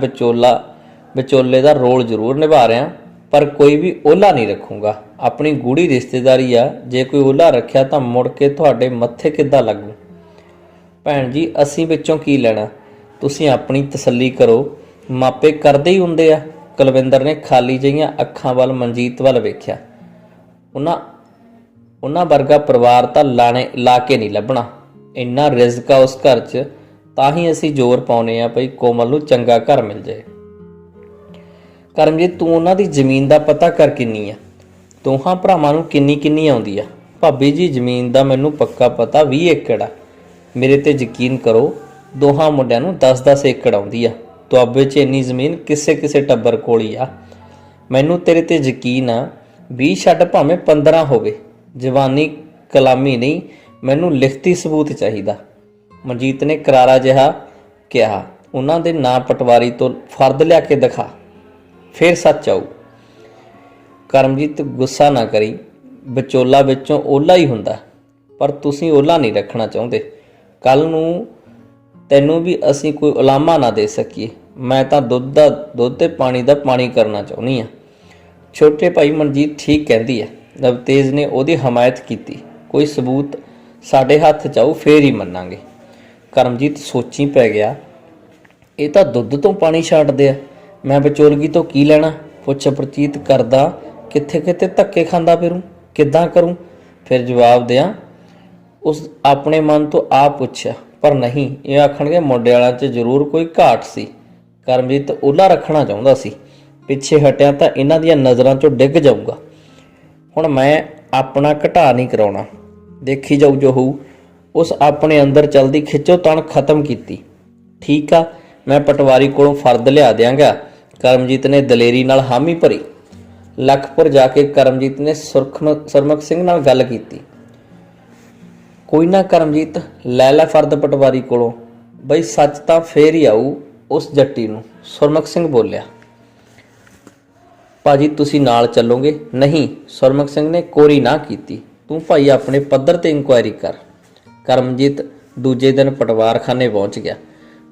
ਵਿਚੋਲੇ ਦਾ ਰੋਲ ਜ਼ਰੂਰ ਨਿਭਾ ਰਿਹਾ, ਪਰ ਕੋਈ ਵੀ ਓਹਲਾ ਨਹੀਂ ਰੱਖੂੰਗਾ। ਆਪਣੀ ਗੂੜੀ ਰਿਸ਼ਤੇਦਾਰੀ ਆ, ਜੇ ਕੋਈ ਓਹਲਾ ਰੱਖਿਆ ਤਾਂ ਮੁੜ ਕੇ ਤੁਹਾਡੇ ਮੱਥੇ ਕਿੱਦਾਂ ਲੱਗੂ? ਭੈਣ ਜੀ, ਅਸੀਂ ਵਿੱਚੋਂ ਕੀ ਲੈਣਾ? ਤੁਸੀਂ ਆਪਣੀ ਤਸੱਲੀ ਕਰੋ, ਮਾਪੇ ਕਰਦੇ ਹੀ ਹੁੰਦੇ ਆ। ਕੁਲਵਿੰਦਰ ਨੇ ਖਾਲੀ ਜਿਹੀਆਂ ਅੱਖਾਂ ਵੱਲ ਮਨਜੀਤ ਵੱਲ ਵੇਖਿਆ। ਉਹਨਾਂ ਵਰਗਾ ਪਰਿਵਾਰ ਤਾਂ ਲਾ ਕੇ ਨਹੀਂ ਲੱਭਣਾ। ਇੰਨਾ ਰਿਜ਼ਕ ਆ ਉਸ ਘਰ 'ਚ, ਤਾਂ ਹੀ ਅਸੀਂ ਜ਼ੋਰ ਪਾਉਂਦੇ ਆ ਭਈ ਕੋਮਲ ਨੂੰ ਚੰਗਾ ਘਰ ਮਿਲ ਜਾਏ। ਕਰਮਜੀਤ, ਤੂੰ ਉਹਨਾਂ ਦੀ ਜ਼ਮੀਨ ਦਾ ਪਤਾ ਕਰ ਕਿੰਨੀ ਆ? ਦੋਹਾਂ ਭਰਾਵਾਂ ਨੂੰ ਕਿੰਨੀ ਆਉਂਦੀ ਆ? ਭਾਬੀ ਜੀ, ਜ਼ਮੀਨ ਦਾ ਮੈਨੂੰ ਪੱਕਾ ਪਤਾ 20 ਏਕੜ ਆ। ਮੇਰੇ ਤੇ ਯਕੀਨ ਕਰੋ, ਦੋਹਾਂ ਮੁੰਡਿਆਂ ਨੂੰ 10-10 ਏਕੜ ਆਉਂਦੀ ਆ। ਦੁਆਬੇ 'ਚ ਇੰਨੀ ਜ਼ਮੀਨ ਕਿਸੇ ਟੱਬਰ ਕੋਲ ਹੀ ਆ। ਮੈਨੂੰ ਤੇਰੇ ਤੇ ਯਕੀਨ ਆ। 20 ਛੱਡ ਭਾਵੇਂ 15 ਹੋਵੇ। ਜਵਾਨੀ ਕਲਾਮੀ ਨਹੀਂ, ਮੈਨੂੰ ਲਿਖਤੀ ਸਬੂਤ ਚਾਹੀਦਾ। ਮਨਜੀਤ ਨੇ ਕਰਾਰਾ ਜਿਹਾ ਕਿਹਾ। ਉਹਨਾਂ ਦੇ ਨਾਂ ਪਟਵਾਰੀ ਤੋਂ ਫਰਦ ਲਿਆ ਕੇ ਦਿਖਾ, ਫਿਰ ਸੱਚ ਆਊ। ਕਰਮਜੀਤ, ਗੁੱਸਾ ਨਾ ਕਰੀ, ਵਿਚੋਲਾ ਵਿੱਚੋਂ ਓਹਲਾ ਹੀ ਹੁੰਦਾ, ਪਰ ਤੁਸੀਂ ਓਹਲਾ ਨਹੀਂ ਰੱਖਣਾ ਚਾਹੁੰਦੇ। ਕੱਲ ਨੂੰ ਤੈਨੂੰ ਵੀ ਅਸੀਂ ਕੋਈ ਉਲਾਮਾ ਨਾ ਦੇ ਸਕੀਏ। ਮੈਂ ਤਾਂ ਦੁੱਧ ਦਾ ਦੁੱਧ ਤੇ ਪਾਣੀ ਦਾ ਪਾਣੀ ਕਰਨਾ ਚਾਹੁੰਦੀ ਹਾਂ। ਛੋਟੇ ਭਾਈ, ਮਨਜੀਤ ਠੀਕ ਕਹਿੰਦੀ ਹੈ। ਨਵਤੇਜ ਨੇ ਉਹਦੀ ਹਮਾਇਤ ਕੀਤੀ। ਕੋਈ ਸਬੂਤ ਸਾਡੇ ਹੱਥ 'ਚ ਆਊ, ਫੇਰ ਹੀ ਮੰਨਾਂਗੇ। ਕਰਮਜੀਤ ਸੋਚੀ ਪੈ ਗਿਆ। ਇਹ ਤਾਂ ਦੁੱਧ ਤੋਂ ਪਾਣੀ ਛੱਡਦੇ ਆ। ਮੈਂ ਵਿਚੋਲਗੀ ਤੋਂ ਕੀ ਲੈਣਾ? ਪੁੱਛ ਪਰਚੀਤ ਕਰਦਾ, ਕਿੱਥੇ ਧੱਕੇ ਖਾਂਦਾ ਫਿਰੂ, ਕਿੱਦਾਂ ਕਰੂੰ? ਫਿਰ ਜਵਾਬ ਦਿਆਂ। ਉਸ ਆਪਣੇ ਮਨ ਤੋਂ ਆਪ ਪੁੱਛਿਆ, ਪਰ ਨਹੀਂ, ਇਹ ਆਖਣਗੇ ਮੁੰਡੇ ਵਾਲਿਆਂ 'ਚ ਜ਼ਰੂਰ ਕੋਈ ਘਾਟ ਸੀ। ਕਰਮਜੀਤ ਓਹਲਾ ਰੱਖਣਾ ਚਾਹੁੰਦਾ ਸੀ। ਪਿੱਛੇ ਹਟਿਆ ਤਾਂ ਇਹਨਾਂ ਦੀਆਂ ਨਜ਼ਰਾਂ 'ਚੋਂ ਡਿੱਗ ਜਾਊਗਾ। ਹੁਣ ਮੈਂ ਆਪਣਾ ਘਟਾ ਨਹੀਂ ਕਰਾਉਣਾ, ਦੇਖੀ ਜਾਊ ਜੋ ਹੋਊ। ਉਸ ਆਪਣੇ ਅੰਦਰ ਚਲਦੀ ਖਿੱਚੋ ਤਣ ਖਤਮ ਕੀਤੀ। ਠੀਕ ਆ, ਮੈਂ ਪਟਵਾਰੀ ਕੋਲੋਂ ਫਰਦ ਲਿਆ ਦਿਆਂਗਾ। ਕਰਮਜੀਤ ਨੇ ਦਲੇਰੀ ਨਾਲ ਹਾਮੀ ਭਰੀ। ਲਖਪੁਰ ਜਾ ਕੇ ਕਰਮਜੀਤ ਨੇ ਸੁਰਮੁਖ ਸਿੰਘ ਨਾਲ ਗੱਲ ਕੀਤੀ। ਕੋਈ ਨਾ ਕਰਮਜੀਤ, ਲੈ ਫਰਦ ਪਟਵਾਰੀ ਕੋਲੋਂ, ਬਈ ਸੱਚ ਤਾਂ ਫੇਰ ਹੀ ਆਊ ਉਸ ਜੱਟੀ ਨੂੰ। ਸੁਰਮੁਖ ਸਿੰਘ ਬੋਲਿਆ। ਭਾਜੀ, ਤੁਸੀਂ ਨਾਲ ਚੱਲੋਗੇ? ਨਹੀਂ, ਸੁਰਮੁਖ ਸਿੰਘ ਨੇ ਕੋਰੀ ਨਾ ਕੀਤੀ। ਤੂੰ ਭਾਈ ਆਪਣੇ ਪੱਧਰ ਤੇ ਇਨਕੁਆਇਰੀ ਕਰ। ਕਰਮਜੀਤ ਦੂਜੇ ਦਿਨ ਪਟਵਾਰਖਾਨੇ ਪਹੁੰਚ ਗਿਆ।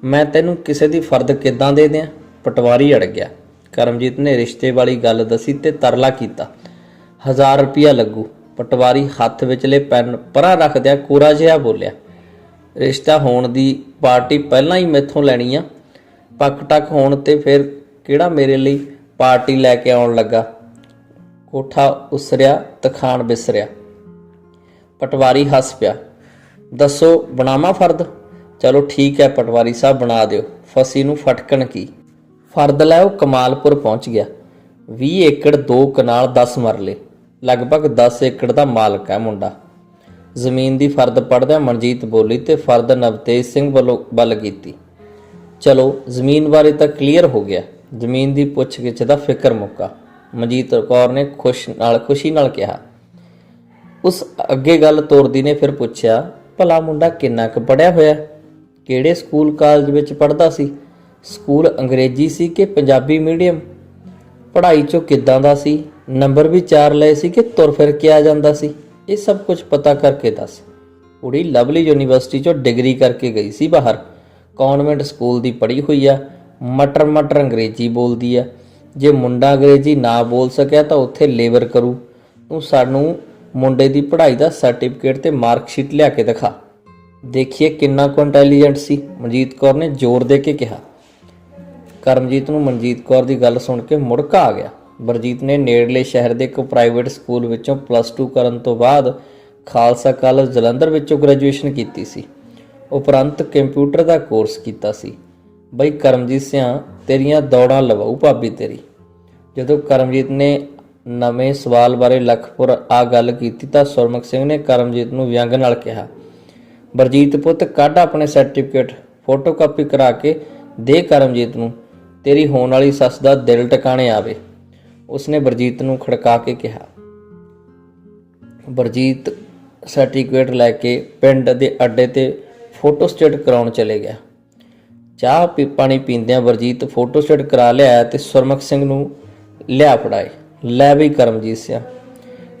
ਮੈਂ ਤੈਨੂੰ ਕਿਸੇ ਦੀ ਫਰਦ ਕਿੱਦਾਂ ਦੇ ਦਿਆਂ? ਪਟਵਾਰੀ ਅੜ ਗਿਆ। ਕਰਮਜੀਤ ਨੇ ਰਿਸ਼ਤੇ ਵਾਲੀ ਗੱਲ ਦੱਸੀ ਤੇ ਤਰਲਾ ਕੀਤਾ। 1000 ਰੁਪਇਆ ਲੱਗੂ। ਪਟਵਾਰੀ ਹੱਥ ਵਿਚਲੇ ਪੈਨ ਪਰਾਂ ਰੱਖਦਿਆਂ ਕੋਰਾ ਜਿਹਾ ਬੋਲਿਆ। ਰਿਸ਼ਤਾ ਹੋਣ ਦੀ ਪਾਰਟੀ ਪਹਿਲਾਂ ਹੀ ਮੈਥੋਂ ਲੈਣੀ ਆ। ਪੱਕ ਟੱਕ ਹੋਣ ਤੇ ਫਿਰ ਕਿਹੜਾ ਮੇਰੇ ਲਈ ਪਾਰਟੀ ਲੈ ਕੇ ਆਉਣ ਲੱਗਾ? ਕੋਠਾ ਉਸਰਿਆ, ਤਖਾਣ ਬਿਸਰਿਆ। ਪਟਵਾਰੀ ਹੱਸ ਪਿਆ। ਦੱਸੋ, ਬਣਾਵਾਂ ਫਰਦ? ਚਲੋ ਠੀਕ ਹੈ ਪਟਵਾਰੀ ਸਾਹਿਬ, ਬਣਾ ਦਿਓ। ਫਸੀ ਨੂੰ ਫਟਕਣ ਕੀ। ਫਰਦ ਲੈ ਉਹ ਕਮਾਲਪੁਰ ਪਹੁੰਚ ਗਿਆ। 20 ਏਕੜ 2 ਕਨਾਲ 10 ਮਰਲੇ, ਲਗਭਗ 10 ਏਕੜ ਦਾ ਮਾਲਕ ਹੈ ਮੁੰਡਾ। ਜ਼ਮੀਨ ਦੀ ਫਰਦ ਪੜ੍ਹਦਿਆਂ ਮਨਜੀਤ ਬੋਲੀ ਤੇ ਫਰਦ ਨਵਤੇਜ ਸਿੰਘ ਵੱਲੋਂ ਵੱਲ ਕੀਤੀ। ਚਲੋ, ਜ਼ਮੀਨ ਬਾਰੇ ਤਾਂ ਕਲੀਅਰ ਹੋ ਗਿਆ। ਜ਼ਮੀਨ ਦੀ ਪੁੱਛ-ਗਿੱਛ ਦਾ ਫਿਕਰ ਮੁੱਕਾ। ਮਨਜੀਤ ਕੌਰ ਨੇ ਖੁਸ਼ੀ ਨਾਲ ਕਿਹਾ। ਉਸ ਅੱਗੇ ਗੱਲ ਤੋਰਦੀ ਨੇ ਫਿਰ ਪੁੱਛਿਆ, ਭਲਾ ਮੁੰਡਾ ਕਿੰਨਾ ਕੁ ਪੜ੍ਹਿਆ ਹੋਇਆ? ਕਿਹੜੇ ਸਕੂਲ ਕਾਲਜ ਵਿੱਚ ਪੜ੍ਹਦਾ ਸੀ? ਸਕੂਲ ਅੰਗਰੇਜ਼ੀ ਸੀ ਕਿ ਪੰਜਾਬੀ ਮੀਡੀਅਮ? ਪੜ੍ਹਾਈ 'ਚੋਂ ਕਿੱਦਾਂ ਦਾ ਸੀ? ਨੰਬਰ ਵੀ 4 ਲਏ ਸੀ ਕਿ ਤੁਰ ਫਿਰ ਕੇ ਆ ਜਾਂਦਾ ਸੀ? ਇਹ ਸਭ ਕੁਝ ਪਤਾ ਕਰਕੇ ਦੱਸ। ਕੁੜੀ ਲਵਲੀ ਯੂਨੀਵਰਸਿਟੀ 'ਚੋਂ ਡਿਗਰੀ ਕਰਕੇ ਗਈ ਸੀ ਬਾਹਰ। ਕੌਨਵੈਂਟ ਸਕੂਲ ਦੀ ਪੜ੍ਹੀ ਹੋਈ ਆ। ਮਟਰ ਮਟਰ ਅੰਗਰੇਜ਼ੀ ਬੋਲਦੀ ਆ। ਜੇ ਮੁੰਡਾ ਅੰਗਰੇਜ਼ੀ ਨਾ ਬੋਲ ਸਕਿਆ ਤਾਂ ਉੱਥੇ ਲੇਬਰ ਕਰੂ। ਤੂੰ ਸਾਨੂੰ ਮੁੰਡੇ ਦੀ ਪੜ੍ਹਾਈ ਦਾ ਸਰਟੀਫਿਕੇਟ ਤੇ ਮਾਰਕਸ਼ੀਟ ਲਿਆ ਕੇ ਦਿਖਾ, ਦੇਖੀਏ ਕਿੰਨਾ ਕੁ ਇੰਟੈਲੀਜੈਂਟ ਸੀ, ਮਨਜੀਤ ਕੌਰ ਨੇ ਜ਼ੋਰ ਦੇ ਕੇ ਕਿਹਾ। ਕਰਮਜੀਤ ਨੂੰ ਮਨਜੀਤ ਕੌਰ ਦੀ ਗੱਲ ਸੁਣ ਕੇ ਮੁੜਕਾ ਆ ਗਿਆ। ਬਲਜੀਤ ਨੇ ਨੇੜਲੇ ਸ਼ਹਿਰ ਦੇ ਇੱਕ ਪ੍ਰਾਈਵੇਟ ਸਕੂਲ ਵਿੱਚੋਂ +2 ਕਰਨ ਤੋਂ ਬਾਅਦ ਖਾਲਸਾ ਕਾਲਜ ਜਲੰਧਰ ਵਿੱਚੋਂ ਗ੍ਰੈਜੂਏਸ਼ਨ ਕੀਤੀ ਸੀ। ਉਪਰੰਤ ਕੰਪਿਊਟਰ ਦਾ ਕੋਰਸ ਕੀਤਾ ਸੀ। ਬਈ ਕਰਮਜੀਤ ਸਿਆਂ, ਤੇਰੀਆਂ ਦੌੜਾਂ ਲਵਾਊ ਭਾਬੀ ਤੇਰੀ। ਜਦੋਂ ਕਰਮਜੀਤ ਨੇ ਨਵੇਂ ਸਵਾਲ ਬਾਰੇ ਲਖਪੁਰ ਆ ਗੱਲ ਕੀਤੀ ਤਾਂ ਸੁਰਮੁਖ ਸਿੰਘ ਨੇ ਕਰਮਜੀਤ ਨੂੰ ਵਿਅੰਗ ਨਾਲ ਕਿਹਾ, ਬਲਜੀਤ ਪੁੱਤ ਕੱਢ ਆਪਣੇ ਸਰਟੀਫਿਕੇਟ, ਫੋਟੋਕਾਪੀ ਕਰਾ ਕੇ ਦੇ ਕਰਮਜੀਤ ਨੂੰ, ਤੇਰੀ ਹੋਣ ਵਾਲੀ ਸੱਸ ਦਾ ਦਿਲ ਟਿਕਾਣੇ ਆਵੇ। ਉਸਨੇ ਬਲਜੀਤ ਨੂੰ ਖੜਕਾ ਕੇ ਕਿਹਾ। ਬਲਜੀਤ ਸਰਟੀਫਿਕੇਟ ਲੈ ਕੇ ਪਿੰਡ ਦੇ ਅੱਡੇ ਤੇ ਫੋਟੋ ਸਟੇਟ ਕਰਾਉਣ ਚਲੇ ਗਿਆ। ਚਾਹ ਪਾਣੀ ਪੀਂਦਿਆਂ ਬਲਜੀਤ ਫੋਟੋ ਸਟੇਟ ਕਰਾ ਲਿਆ ਤੇ ਸੁਰਮੁਖ ਸਿੰਘ ਨੂੰ ਲਿਆ ਫੜਾਏ। ਲੈ ਬਈ ਕਰਮਜੀਤ ਸਿਆ,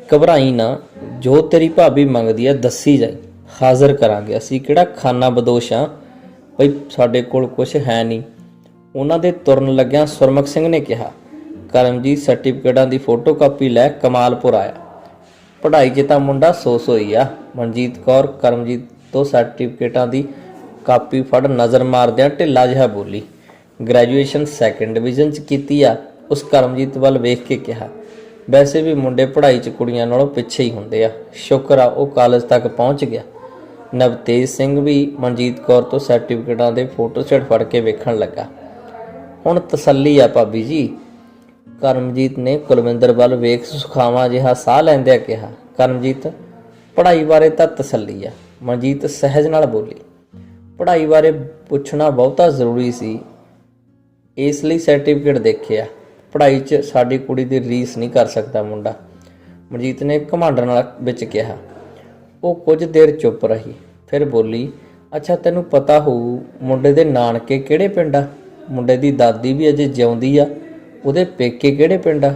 ਘਬਰਾਈ ਨਾ, ਜੋ ਤੇਰੀ ਭਾਬੀ ਮੰਗਦੀ ਹੈ ਦੱਸੀ ਜਾਈ, ਹਾਜ਼ਰ ਕਰਾਂਗੇ। ਅਸੀਂ ਕਿਹੜਾ ਖਾਨਾ ਬਦੋਸ਼ ਆ ਬਈ, ਸਾਡੇ ਕੋਲ ਕੁਛ ਹੈ ਨਹੀਂ। ਉਹਨਾਂ ਦੇ ਤੁਰਨ ਲੱਗਿਆਂ ਸੁਰਮੁਖ ਸਿੰਘ ਨੇ ਕਿਹਾ, ਕਰਮਜੀਤ ਸਰਟੀਫਿਕੇਟਾਂ ਦੀ ਫੋਟੋਕਾਪੀ ਲੈ ਕਮਾਲਪੁਰ ਆਇਆ। ਪੜ੍ਹਾਈ 'ਚ ਤਾਂ ਮੁੰਡਾ ਸੋਈ ਆ। ਮਨਜੀਤ ਕੌਰ ਕਰਮਜੀਤ ਤੋਂ ਸਰਟੀਫਿਕੇਟਾਂ ਦੀ ਕਾਪੀ ਫੜ ਨਜ਼ਰ ਮਾਰਦਿਆਂ ਢਿੱਲਾ ਜਿਹਾ ਬੋਲੀ, ਗ੍ਰੈਜੂਏਸ਼ਨ 2nd ਡਿਵੀਜ਼ਨ 'ਚ ਕੀਤੀ ਆ। ਉਸ ਕਰਮਜੀਤ ਵੱਲ ਵੇਖ ਕੇ ਕਿਹਾ, ਵੈਸੇ ਵੀ ਮੁੰਡੇ ਪੜ੍ਹਾਈ 'ਚ ਕੁੜੀਆਂ ਨਾਲੋਂ ਪਿੱਛੇ ਹੀ ਹੁੰਦੇ ਆ। ਸ਼ੁਕਰ ਆ ਉਹ ਕਾਲਜ ਤੱਕ ਪਹੁੰਚ ਗਿਆ। ਨਵਤੇਜ ਸਿੰਘ ਵੀ ਮਨਜੀਤ ਕੌਰ ਤੋਂ ਸਰਟੀਫਿਕੇਟਾਂ ਦੇ ਫੋਟੋ ਸਟੇਟ ਫੜ ਕੇ ਵੇਖਣ ਲੱਗਾ। ਹੁਣ ਤਸੱਲੀ ਆ ਭਾਬੀ ਜੀ, ਕਰਮਜੀਤ ਨੇ ਕੁਲਵਿੰਦਰ ਵੱਲ ਵੇਖ ਸੁਖਾਵਾਂ ਜਿਹਾ ਸਾਹ ਲੈਂਦਿਆਂ ਕਿਹਾ। ਕਰਮਜੀਤ, ਪੜ੍ਹਾਈ ਬਾਰੇ ਤਾਂ ਤਸੱਲੀ ਆ, ਮਨਜੀਤ ਸਹਿਜ ਨਾਲ ਬੋਲੀ। ਪੜ੍ਹਾਈ ਬਾਰੇ ਪੁੱਛਣਾ ਬਹੁਤਾ ਜ਼ਰੂਰੀ ਸੀ, ਇਸ ਲਈ ਸਰਟੀਫਿਕੇਟ ਦੇਖਿਆ। ਪੜ੍ਹਾਈ 'ਚ ਸਾਡੀ ਕੁੜੀ ਦੀ ਰੀਸ ਨਹੀਂ ਕਰ ਸਕਦਾ ਮੁੰਡਾ, ਮਨਜੀਤ ਨੇ ਘਮੰਡ ਨਾਲ ਵਿੱਚ ਕਿਹਾ। ਉਹ ਕੁਝ ਦੇਰ ਚੁੱਪ ਰਹੀ, ਫਿਰ ਬੋਲੀ, ਅੱਛਾ ਤੈਨੂੰ ਪਤਾ ਹੋਊ ਮੁੰਡੇ ਦੇ ਨਾਨਕੇ ਕਿਹੜੇ ਪਿੰਡ ਆ? ਮੁੰਡੇ ਦੀ ਦਾਦੀ ਵੀ ਅਜੇ ਜਿਉਂਦੀ ਆ, ਉਹਦੇ ਪੇਕੇ ਕਿਹੜੇ ਪਿੰਡ ਆ?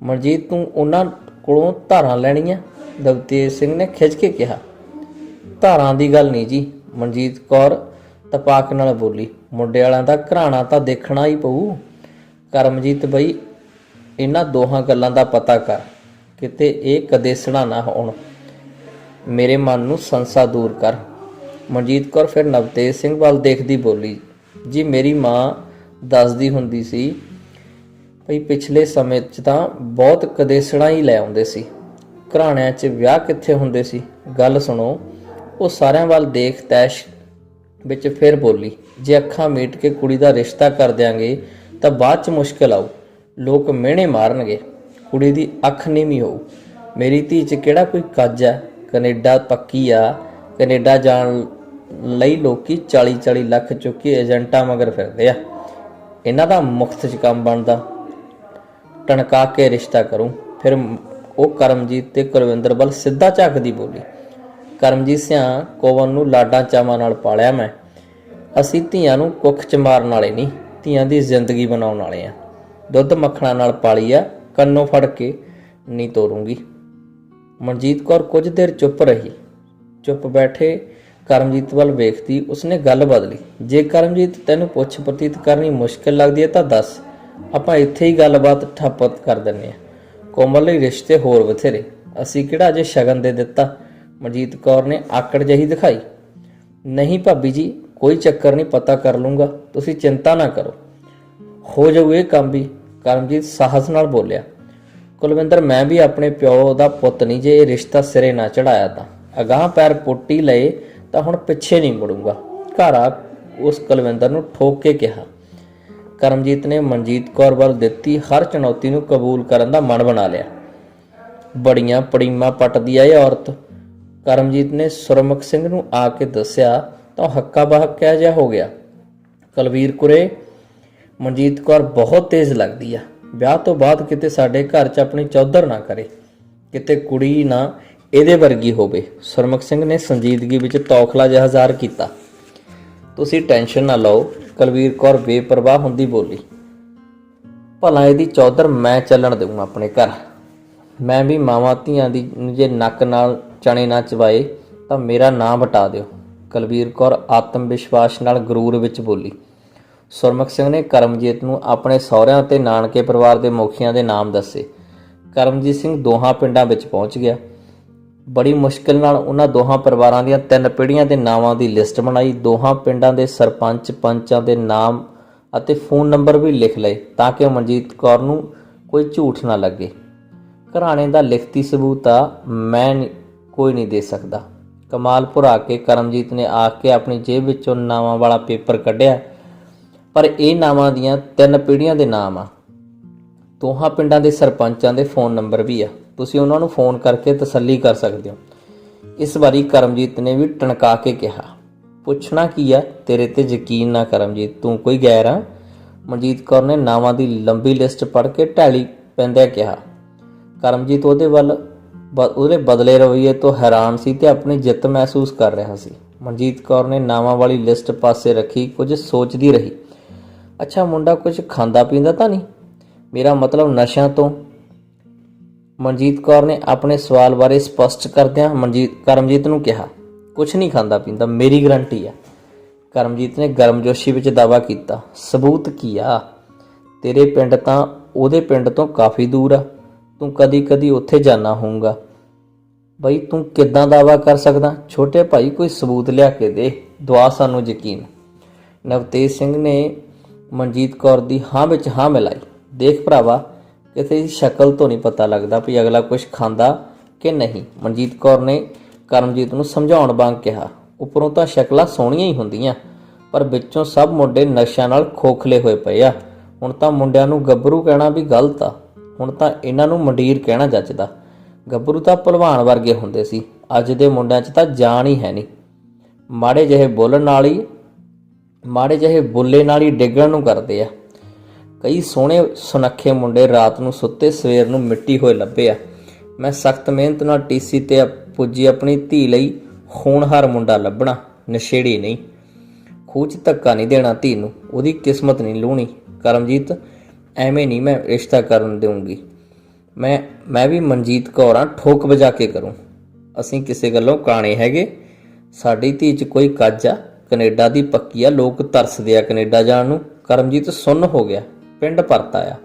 ਮਨਜੀਤ, ਤੂੰ ਉਹਨਾਂ ਕੋਲੋਂ ਧਾਰਾਂ ਲੈਣੀਆਂ? ਨਵਤੇਜ ਸਿੰਘ ਨੇ ਖਿੱਚ ਕੇ ਕਿਹਾ। ਧਾਰਾਂ ਦੀ ਗੱਲ ਨਹੀਂ ਜੀ, ਮਨਜੀਤ ਕੌਰ ਤਪਾਕ ਨਾਲ ਬੋਲੀ। ਮੁੰਡੇ ਵਾਲਿਆਂ ਦਾ ਘਰਾਣਾ ਤਾਂ ਦੇਖਣਾ ਹੀ ਪਊ। ਕਰਮਜੀਤ ਬਈ, ਇਹਨਾਂ ਦੋਹਾਂ ਗੱਲਾਂ ਦਾ ਪਤਾ ਕਰ, ਕਿਤੇ ਇਹ ਕਦੇਸਣਾ ਨਾ ਹੋਣ। ਮੇਰੇ ਮਨ ਨੂੰ ਸੰਸਾ ਦੂਰ ਕਰ। ਮਨਜੀਤ ਕੌਰ ਫਿਰ ਨਵਤੇਜ ਸਿੰਘ ਵੱਲ ਦੇਖਦੀ ਬੋਲੀ, ਜੀ ਮੇਰੀ ਮਾਂ ਦੱਸਦੀ ਹੁੰਦੀ ਸੀ ਭਈ ਪਿਛਲੇ ਸਮੇਂ 'ਚ ਤਾਂ ਬਹੁਤ ਕਦੇਸਣਾ ਹੀ ਲੈ ਆਉਂਦੇ ਸੀ, ਘਰਾਣਿਆਂ 'ਚ ਵਿਆਹ ਕਿੱਥੇ ਹੁੰਦੇ ਸੀ। ਗੱਲ ਸੁਣੋ। ਉਹ ਸਾਰਿਆਂ ਵੱਲ ਦੇਖ ਤੈਸ਼ ਵਿੱਚ ਫਿਰ ਬੋਲੀ, ਜੇ ਅੱਖਾਂ ਮੀਟ ਕੇ ਕੁੜੀ ਦਾ ਰਿਸ਼ਤਾ ਕਰ ਦਿਆਂਗੇ ਤਾਂ ਬਾਅਦ 'ਚ ਮੁਸ਼ਕਿਲ ਆਊ, ਲੋਕ ਮਿਹਣੇ ਮਾਰਨਗੇ, ਕੁੜੀ ਦੀ ਅੱਖ ਨੀਵੀਂ ਹੋਊ। ਮੇਰੀ ਧੀ 'ਚ ਕਿਹੜਾ ਕੋਈ ਕੱਜ ਹੈ? ਕੈਨੇਡਾ ਪੱਕੀ ਆ। ਕੈਨੇਡਾ ਜਾਣ ਲਈ ਲੋਕੀ 40-40 ਲੱਖ ਚੁੱਕੀ ਏਜੰਟਾਂ ਮਗਰ ਫਿਰਦੇ ਆ। ਇਹਨਾਂ ਦਾ ਮੁਫਤ 'ਚ ਕੰਮ ਬਣਦਾ, ਟਣਕਾ ਕੇ ਰਿਸ਼ਤਾ ਕਰੂੰ। ਫਿਰ ਉਹ ਕਰਮਜੀਤ ਤੇ ਕੁਲਵਿੰਦਰ ਵੱਲ ਸਿੱਧਾ ਝਾਕਦੀ ਬੋਲੀ, ਕਰਮਜੀਤ ਸਿਆਂ, ਕੋਵਨ ਨੂੰ ਲਾਡਾਂ ਚਾਵਾਂ ਨਾਲ ਪਾਲਿਆ ਮੈਂ। ਅਸੀਂ ਧੀਆਂ ਨੂੰ ਕੁੱਖ 'ਚ ਮਾਰਨ ਵਾਲੇ ਨਹੀਂ, ਧੀਆਂ ਦੀ ਜ਼ਿੰਦਗੀ ਬਣਾਉਣ ਵਾਲੇ ਆ। ਦੁੱਧ ਮੱਖਣਾ ਨਾਲ ਪਾਲੀ ਆ, ਕੰਨੋਂ ਫੜ ਕੇ ਨਹੀਂ ਤੋਰੂੰਗੀ। ਮਨਜੀਤ ਕੌਰ ਕੁਝ ਦੇਰ ਚੁੱਪ ਰਹੀ। ਚੁੱਪ ਬੈਠੇ ਕਰਮਜੀਤ ਵੱਲ ਵੇਖਦੀ ਉਸਨੇ ਗੱਲ ਬਦਲੀ, ਜੇ ਕਰਮਜੀਤ ਤੈਨੂੰ ਪੁੱਛ ਪ੍ਰਤੀਤ ਕਰਨੀ ਮੁਸ਼ਕਿਲ ਲੱਗਦੀ ਹੈ ਤਾਂ ਦੱਸ, ਆਪਾਂ ਇੱਥੇ ਹੀ ਗੱਲਬਾਤ ਠੱਪ ਕਰ ਦਿੰਦੇ ਹਾਂ। ਕੋਮਲ ਲਈ ਰਿਸ਼ਤੇ ਹੋਰ ਬਥੇਰੇ, ਅਸੀਂ ਕਿਹੜਾ ਅਜੇ ਸ਼ਗਨ ਦੇ ਦਿੱਤਾ? ਮਨਜੀਤ ਕੌਰ ਨੇ ਆਕੜ ਜਿਹੀ ਦਿਖਾਈ। ਨਹੀਂ ਭਾਬੀ ਜੀ, ਕੋਈ ਚੱਕਰ ਨਹੀਂ, ਪਤਾ ਕਰ ਲੂੰਗਾ, ਤੁਸੀਂ ਚਿੰਤਾ ਨਾ ਕਰੋ, ਹੋ ਜਾਊ ਇਹ ਕੰਮ ਵੀ। ਕਰਮਜੀਤ ਸਾਹਸ ਨਾਲ ਬੋਲਿਆ। ਕੁਲਵਿੰਦਰ, ਮੈਂ ਵੀ ਆਪਣੇ ਪਿਓ ਦਾ ਪੁੱਤ ਨਹੀਂ, ਜੇ ਇਹ ਰਿਸ਼ਤਾ ਸਿਰੇ ਨਾ ਚੜਾਇਆ ਤਾਂ ਅਗਾਂਹ ਪੈਰ ਪੁੱਟੀ ਲਏ ਤਾਂ ਹੁਣ ਪਿੱਛੇ ਨਹੀਂ ਮੁੜੂੰਗਾ। ਘਰ ਆ, ਉਸ ਕੁਲਵਿੰਦਰ ਨੂੰ ਠੋਕ ਕੇ ਕਿਹਾ। ਕਰਮਜੀਤ ਨੇ ਮਨਜੀਤ ਕੌਰ ਵੱਲ ਦਿੱਤੀ ਹਰ ਚੁਣੌਤੀ ਨੂੰ ਕਬੂਲ ਕਰਨ ਦਾ ਮਨ ਬਣਾ ਲਿਆ। ਬੜੀਆਂ ਪੜੀਮਾਂ ਪੱਟਦੀ ਆ ਇਹ ਔਰਤ। ਕਰਮਜੀਤ ਨੇ ਸੁਰਮੁਖ ਸਿੰਘ ਨੂੰ ਆ ਕੇ ਦੱਸਿਆ ਤਾਂ ਹੱਕਾ ਬਹੱਕਿਆ ਜਿਹਾ ਹੋ ਗਿਆ। ਕੁਲਵੀਰ ਕੁਰੇ, ਮਨਜੀਤ ਕੌਰ ਬਹੁਤ ਤੇਜ਼ ਲੱਗਦੀ ਆ, ਵਿਆਹ ਤੋਂ ਬਾਅਦ ਕਿਤੇ ਸਾਡੇ ਘਰ 'ਚ ਆਪਣੀ ਚੌਧਰ ਨਾ ਕਰੇ, ਕਿਤੇ ਕੁੜੀ ਨਾ ਇਹਦੇ ਵਰਗੀ ਹੋਵੇ। ਸੁਰਮੁਖ ਸਿੰਘ ਨੇ ਸੰਜੀਦਗੀ ਵਿੱਚ ਤੌਖਲਾ ਜਿਹਾ ਜ਼ਾਹਰ ਕੀਤਾ। ਤੁਸੀਂ ਟੈਨਸ਼ਨ ਨਾ ਲਓ, ਕੁਲਵੀਰ ਕੌਰ ਬੇਪਰਵਾਹ ਹੁੰਦੀ ਬੋਲੀ। ਭਲਾ ਇਹਦੀ ਚੌਧਰ ਮੈਂ ਚੱਲਣ ਦੇਵਾਂ ਆਪਣੇ ਘਰ? ਮੈਂ ਵੀ ਮਾਵਾਂ ਧੀਆਂ ਦੀ ਜੇ ਨੱਕ ਨਾਲ ਚਣੇ ਨਾ ਚਵਾਏ ਤਾਂ ਮੇਰਾ ਨਾਂ ਵਟਾ ਦਿਓ। ਕੁਲਵੀਰ ਕੌਰ ਆਤਮ ਵਿਸ਼ਵਾਸ ਨਾਲ ਗਰੂਰ ਵਿੱਚ ਬੋਲੀ। ਸੁਰਮੁਖ ਸਿੰਘ ਨੇ ਕਰਮਜੀਤ ਨੂੰ ਆਪਣੇ ਸਹੁਰਿਆਂ ਅਤੇ ਨਾਨਕੇ ਪਰਿਵਾਰ ਦੇ ਮੁਖੀਆਂ ਦੇ ਨਾਮ ਦੱਸੇ। ਕਰਮਜੀਤ ਸਿੰਘ ਦੋਹਾਂ ਪਿੰਡਾਂ ਵਿੱਚ ਪਹੁੰਚ ਗਿਆ। ਬੜੀ ਮੁਸ਼ਕਿਲ ਨਾਲ ਉਹਨਾਂ ਦੋਹਾਂ ਪਰਿਵਾਰਾਂ ਦੀਆਂ 3 ਪੀੜ੍ਹੀਆਂ ਦੇ ਨਾਵਾਂ ਦੀ ਲਿਸਟ ਬਣਾਈ। ਦੋਹਾਂ ਪਿੰਡਾਂ ਦੇ ਸਰਪੰਚ ਪੰਚਾਂ ਦੇ ਨਾਮ ਅਤੇ ਫੋਨ ਨੰਬਰ ਵੀ ਲਿਖ ਲਏ ਤਾਂ ਕਿ ਮਨਜੀਤ ਕੌਰ ਨੂੰ ਕੋਈ ਝੂਠ ਨਾ ਲੱਗੇ। ਘਰਾਣੇ ਦਾ ਲਿਖਤੀ ਸਬੂਤ ਆ ਮੈਂ ਕੋਈ ਨਹੀਂ ਦੇ ਸਕਦਾ। ਕਮਾਲਪੁਰ ਆ ਕੇ ਕਰਮਜੀਤ ਨੇ ਆ ਕੇ ਆਪਣੀ ਜੇਬ ਵਿੱਚੋਂ ਨਾਵਾਂ ਵਾਲਾ ਪੇਪਰ ਕੱਢਿਆ, ਪਰ ਇਹ ਨਾਵਾਂ ਦੀਆਂ 3 ਪੀੜ੍ਹੀਆਂ ਦੇ ਨਾਮ ਆ। ਦੋਹਾਂ ਪਿੰਡਾਂ ਦੇ ਸਰਪੰਚਾਂ ਦੇ ਫੋਨ ਨੰਬਰ ਵੀ ਆ, ਤੁਸੀਂ ਉਹਨਾਂ ਨੂੰ ਫੋਨ ਕਰਕੇ ਤਸੱਲੀ ਕਰ ਸਕਦੇ ਹੋ। ਇਸ ਵਾਰੀ ਕਰਮਜੀਤ ਨੇ ਵੀ ਟਣਕਾ ਕੇ ਕਿਹਾ, ਪੁੱਛਣਾ ਕੀ ਆ, ਤੇਰੇ ਤੇ ਯਕੀਨ ਨਾ ਕਰਮਜੀਤ, ਤੂੰ ਕੋਈ ਗੈਰ ਆ। ਮਨਜੀਤ ਕੌਰ ਨੇ ਨਾਵਾਂ ਦੀ ਲੰਬੀ ਲਿਸਟ ਪੜ੍ਹ ਕੇ ਢਾਲੀ ਪੈਂਦਿਆਂ ਕਿਹਾ। ਕਰਮਜੀਤ ਉਹਦੇ ਬਦਲੇ ਰਵੱਈਏ ਤੋਂ ਹੈਰਾਨ ਸੀ ਤੇ ਆਪਣੀ ਜਿੱਤ ਮਹਿਸੂਸ ਕਰ ਰਿਹਾ ਸੀ। ਮਨਜੀਤ ਕੌਰ ਨੇ ਨਾਵਾਂ ਵਾਲੀ ਲਿਸਟ ਪਾਸੇ ਰੱਖੀ, ਕੁਝ ਸੋਚਦੀ ਰਹੀ। ਅੱਛਾ, ਮੁੰਡਾ ਕੁਝ ਖਾਂਦਾ ਪੀਂਦਾ ਤਾਂ ਨਹੀਂ? ਮੇਰਾ ਮਤਲਬ ਨਸ਼ਿਆਂ ਤੋਂ। ਮਨਜੀਤ ਕੌਰ ਨੇ ਆਪਣੇ ਸਵਾਲ ਬਾਰੇ ਸਪਸ਼ਟ ਕਰਦਿਆਂ ਕਰਮਜੀਤ ਨੂੰ ਕਿਹਾ, ਕੁਝ ਨਹੀਂ ਖਾਂਦਾ ਪੀਂਦਾ, ਮੇਰੀ ਗਰੰਟੀ ਆ। ਕਰਮਜੀਤ ਨੇ ਗਰਮਜੋਸ਼ੀ ਵਿੱਚ ਦਾਅਵਾ ਕੀਤਾ, ਸਬੂਤ ਕੀ ਆ? ਤੇਰੇ ਪਿੰਡ ਤਾਂ ਉਹਦੇ ਪਿੰਡ ਤੋਂ ਕਾਫੀ ਦੂਰ ਆ, ਤੂੰ ਕਦੀ ਕਦੀ ਉੱਥੇ ਜਾਣਾ ਹੋਊਗਾ। ਬਈ ਤੂੰ ਕਿੱਦਾਂ ਦਾਅਵਾ ਕਰ ਸਕਦਾ? ਛੋਟੇ ਭਾਈ ਕੋਈ ਸਬੂਤ ਲਿਆ ਕੇ ਦੇ, ਦੁਆ ਸਾਨੂੰ ਯਕੀਨ। ਨਵਤੇਜ ਸਿੰਘ ਨੇ ਮਨਜੀਤ ਕੌਰ ਦੀ ਹਾਂ ਵਿੱਚ ਹਾਂ ਮਿਲਾਈ। ਦੇਖ ਭਰਾਵਾ, ਕਿਸੇ ਦੀ ਸ਼ਕਲ ਤੋਂ ਨਹੀਂ ਪਤਾ ਲੱਗਦਾ ਵੀ ਅਗਲਾ ਕੁਝ ਖਾਂਦਾ ਕਿ ਨਹੀਂ। ਮਨਜੀਤ ਕੌਰ ਨੇ ਕਰਮਜੀਤ ਨੂੰ ਸਮਝਾਉਣ ਵਾਂਗ ਕਿਹਾ, ਉੱਪਰੋਂ ਤਾਂ ਸ਼ਕਲਾਂ ਸੋਹਣੀਆਂ ਹੀ ਹੁੰਦੀਆਂ, ਪਰ ਵਿੱਚੋਂ ਸਭ ਮੁੰਡੇ ਨਸ਼ਿਆਂ ਨਾਲ ਖੋਖਲੇ ਹੋਏ ਪਏ ਆ। ਹੁਣ ਤਾਂ ਮੁੰਡਿਆਂ ਨੂੰ ਗੱਭਰੂ ਕਹਿਣਾ ਵੀ ਗਲਤ ਆ, ਹੁਣ ਤਾਂ ਇਹਨਾਂ ਨੂੰ ਮੰਡੀਰ ਕਹਿਣਾ ਜੱਚਦਾ। ਗੱਭਰੂ ਤਾਂ ਭਲਵਾਨ ਵਰਗੇ ਹੁੰਦੇ ਸੀ, ਅੱਜ ਦੇ ਮੁੰਡਿਆਂ 'ਚ ਤਾਂ ਜਾਨ ਹੀ ਹੈ ਨਹੀਂ। ਮਾੜੇ ਜਿਹੇ ਬੁੱਲੇ ਨਾਲ ਹੀ ਡਿੱਗਣ ਨੂੰ ਕਰਦੇ ਆ। ਕਈ ਸੋਹਣੇ ਸੁਨੱਖੇ ਮੁੰਡੇ ਰਾਤ ਨੂੰ ਸੁੱਤੇ ਸਵੇਰ ਨੂੰ ਮਿੱਟੀ ਹੋਏ ਲੱਭੇ ਆ। ਮੈਂ ਸਖਤ ਮਿਹਨਤ ਨਾਲ ਟੀਸੀ ਤੇ ਪੁੱਜੀ ਆਪਣੀ ਧੀ ਲਈ ਹੋਣਹਾਰ ਮੁੰਡਾ ਲੱਭਣਾ, ਨਸ਼ੇੜੀ ਨਹੀਂ। ਖੂਹ 'ਚ ਧੱਕਾ ਨਹੀਂ ਦੇਣਾ ਧੀ ਨੂੰ, ਉਹਦੀ ਕਿਸਮਤ ਨਹੀਂ ਲੂਣੀ। ਕਰਮਜੀਤ, ਐਵੇਂ ਨਹੀਂ ਮੈਂ ਰਿਸ਼ਤਾ ਕਰਨ ਦੇਊਂਗੀ। ਮੈਂ ਵੀ ਮਨਜੀਤ ਕੌਰ ਆ, ਠੋਕ ਵਜਾ ਕੇ ਕਰੂੰ। ਅਸੀਂ ਕਿਸੇ ਗੱਲੋਂ ਕਾਣੇ ਹੈਗੇ? ਸਾਡੀ ਧੀ 'ਚ ਕੋਈ ਕੱਜ ਆ? ਕੈਨੇਡਾ ਦੀ ਪੱਕੀ ਆ, ਲੋਕ ਤਰਸਦੇ ਆ ਕੈਨੇਡਾ ਜਾਣ ਨੂੰ। ਕਰਮਜੀਤ ਸੁੰਨ ਹੋ ਗਿਆ, ਪਿੰਡ ਪਰਤ ਆਇਆ।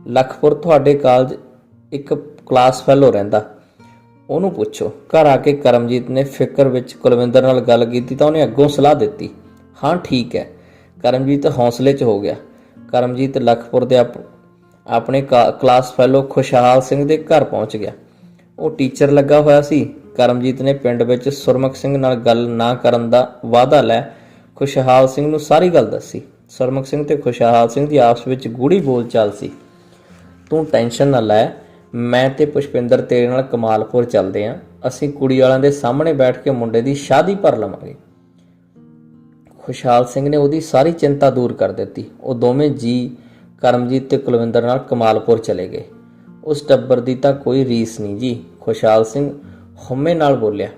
ਲਖਪੁਰ ਤੁਹਾਡੇ ਕਾਲਜ ਇੱਕ ਕਲਾਸ ਫੈਲੋ ਰਹਿੰਦਾ, ਉਹਨੂੰ ਪੁੱਛੋ। ਘਰ ਆ ਕੇ ਕਰਮਜੀਤ ਨੇ ਫਿਕਰ ਵਿੱਚ ਕੁਲਵਿੰਦਰ ਨਾਲ ਗੱਲ ਕੀਤੀ ਤਾਂ ਉਹਨੇ ਅੱਗੋਂ ਸਲਾਹ ਦਿੱਤੀ, ਹਾਂ ਠੀਕ ਹੈ। ਕਰਮਜੀਤ ਹੌਸਲੇ 'ਚ ਹੋ ਗਿਆ। ਕਰਮਜੀਤ ਲਖਪੁਰ ਦੇ ਆਪਣੇ ਕਲਾਸ ਫੈਲੋ ਖੁਸ਼ਹਾਲ ਸਿੰਘ ਦੇ ਘਰ ਪਹੁੰਚ ਗਿਆ। ਉਹ ਟੀਚਰ ਲੱਗਾ ਹੋਇਆ ਸੀ। ਕਰਮਜੀਤ ਨੇ ਪਿੰਡ ਵਿੱਚ ਸੁਰਮੁਖ ਸਿੰਘ ਨਾਲ ਗੱਲ ਨਾ ਕਰਨ ਦਾ ਵਾਅਦਾ ਲੈ ਖੁਸ਼ਹਾਲ ਸਿੰਘ ਨੂੰ ਸਾਰੀ ਗੱਲ ਦੱਸੀ। ਸੁਰਮੁਖ ਸਿੰਘ ਤੇ ਖੁਸ਼ਹਾਲ ਸਿੰਘ ਦੀ ਆਪਸ ਵਿੱਚ ਗੂੜੀ ਬੋਲਚਾਲ ਸੀ। ਤੂੰ ਟੈਨਸ਼ਨ ਨਾ ਲੈ, ਮੈਂ ਤੇ ਪੁਸ਼ਪਿੰਦਰ ਤੇਰੇ ਨਾਲ ਕਮਾਲਪੁਰ ਚੱਲਦੇ ਆਂ। ਅਸੀਂ ਕੁੜੀ ਵਾਲਿਆਂ ਦੇ ਸਾਹਮਣੇ ਬੈਠ ਕੇ ਮੁੰਡੇ ਦੀ ਸ਼ਾਦੀ ਭਰ ਲਵਾਂਗੇ। ਖੁਸ਼ਹਾਲ ਸਿੰਘ ਨੇ ਉਹਦੀ ਸਾਰੀ ਚਿੰਤਾ ਦੂਰ ਕਰ ਦਿੱਤੀ। ਉਹ ਦੋਵੇਂ ਜੀ ਕਰਮਜੀਤ ਤੇ ਕੁਲਵਿੰਦਰ ਨਾਲ ਕਮਾਲਪੁਰ ਚਲੇ ਗਏ। ਉਸ ਟੱਬਰ ਦੀ ਤਾਂ ਕੋਈ ਰੀਸ ਨਹੀਂ ਜੀ, ਖੁਸ਼ਹਾਲ ਸਿੰਘ ਹਉਮੈ ਨਾਲ ਬੋਲਿਆ।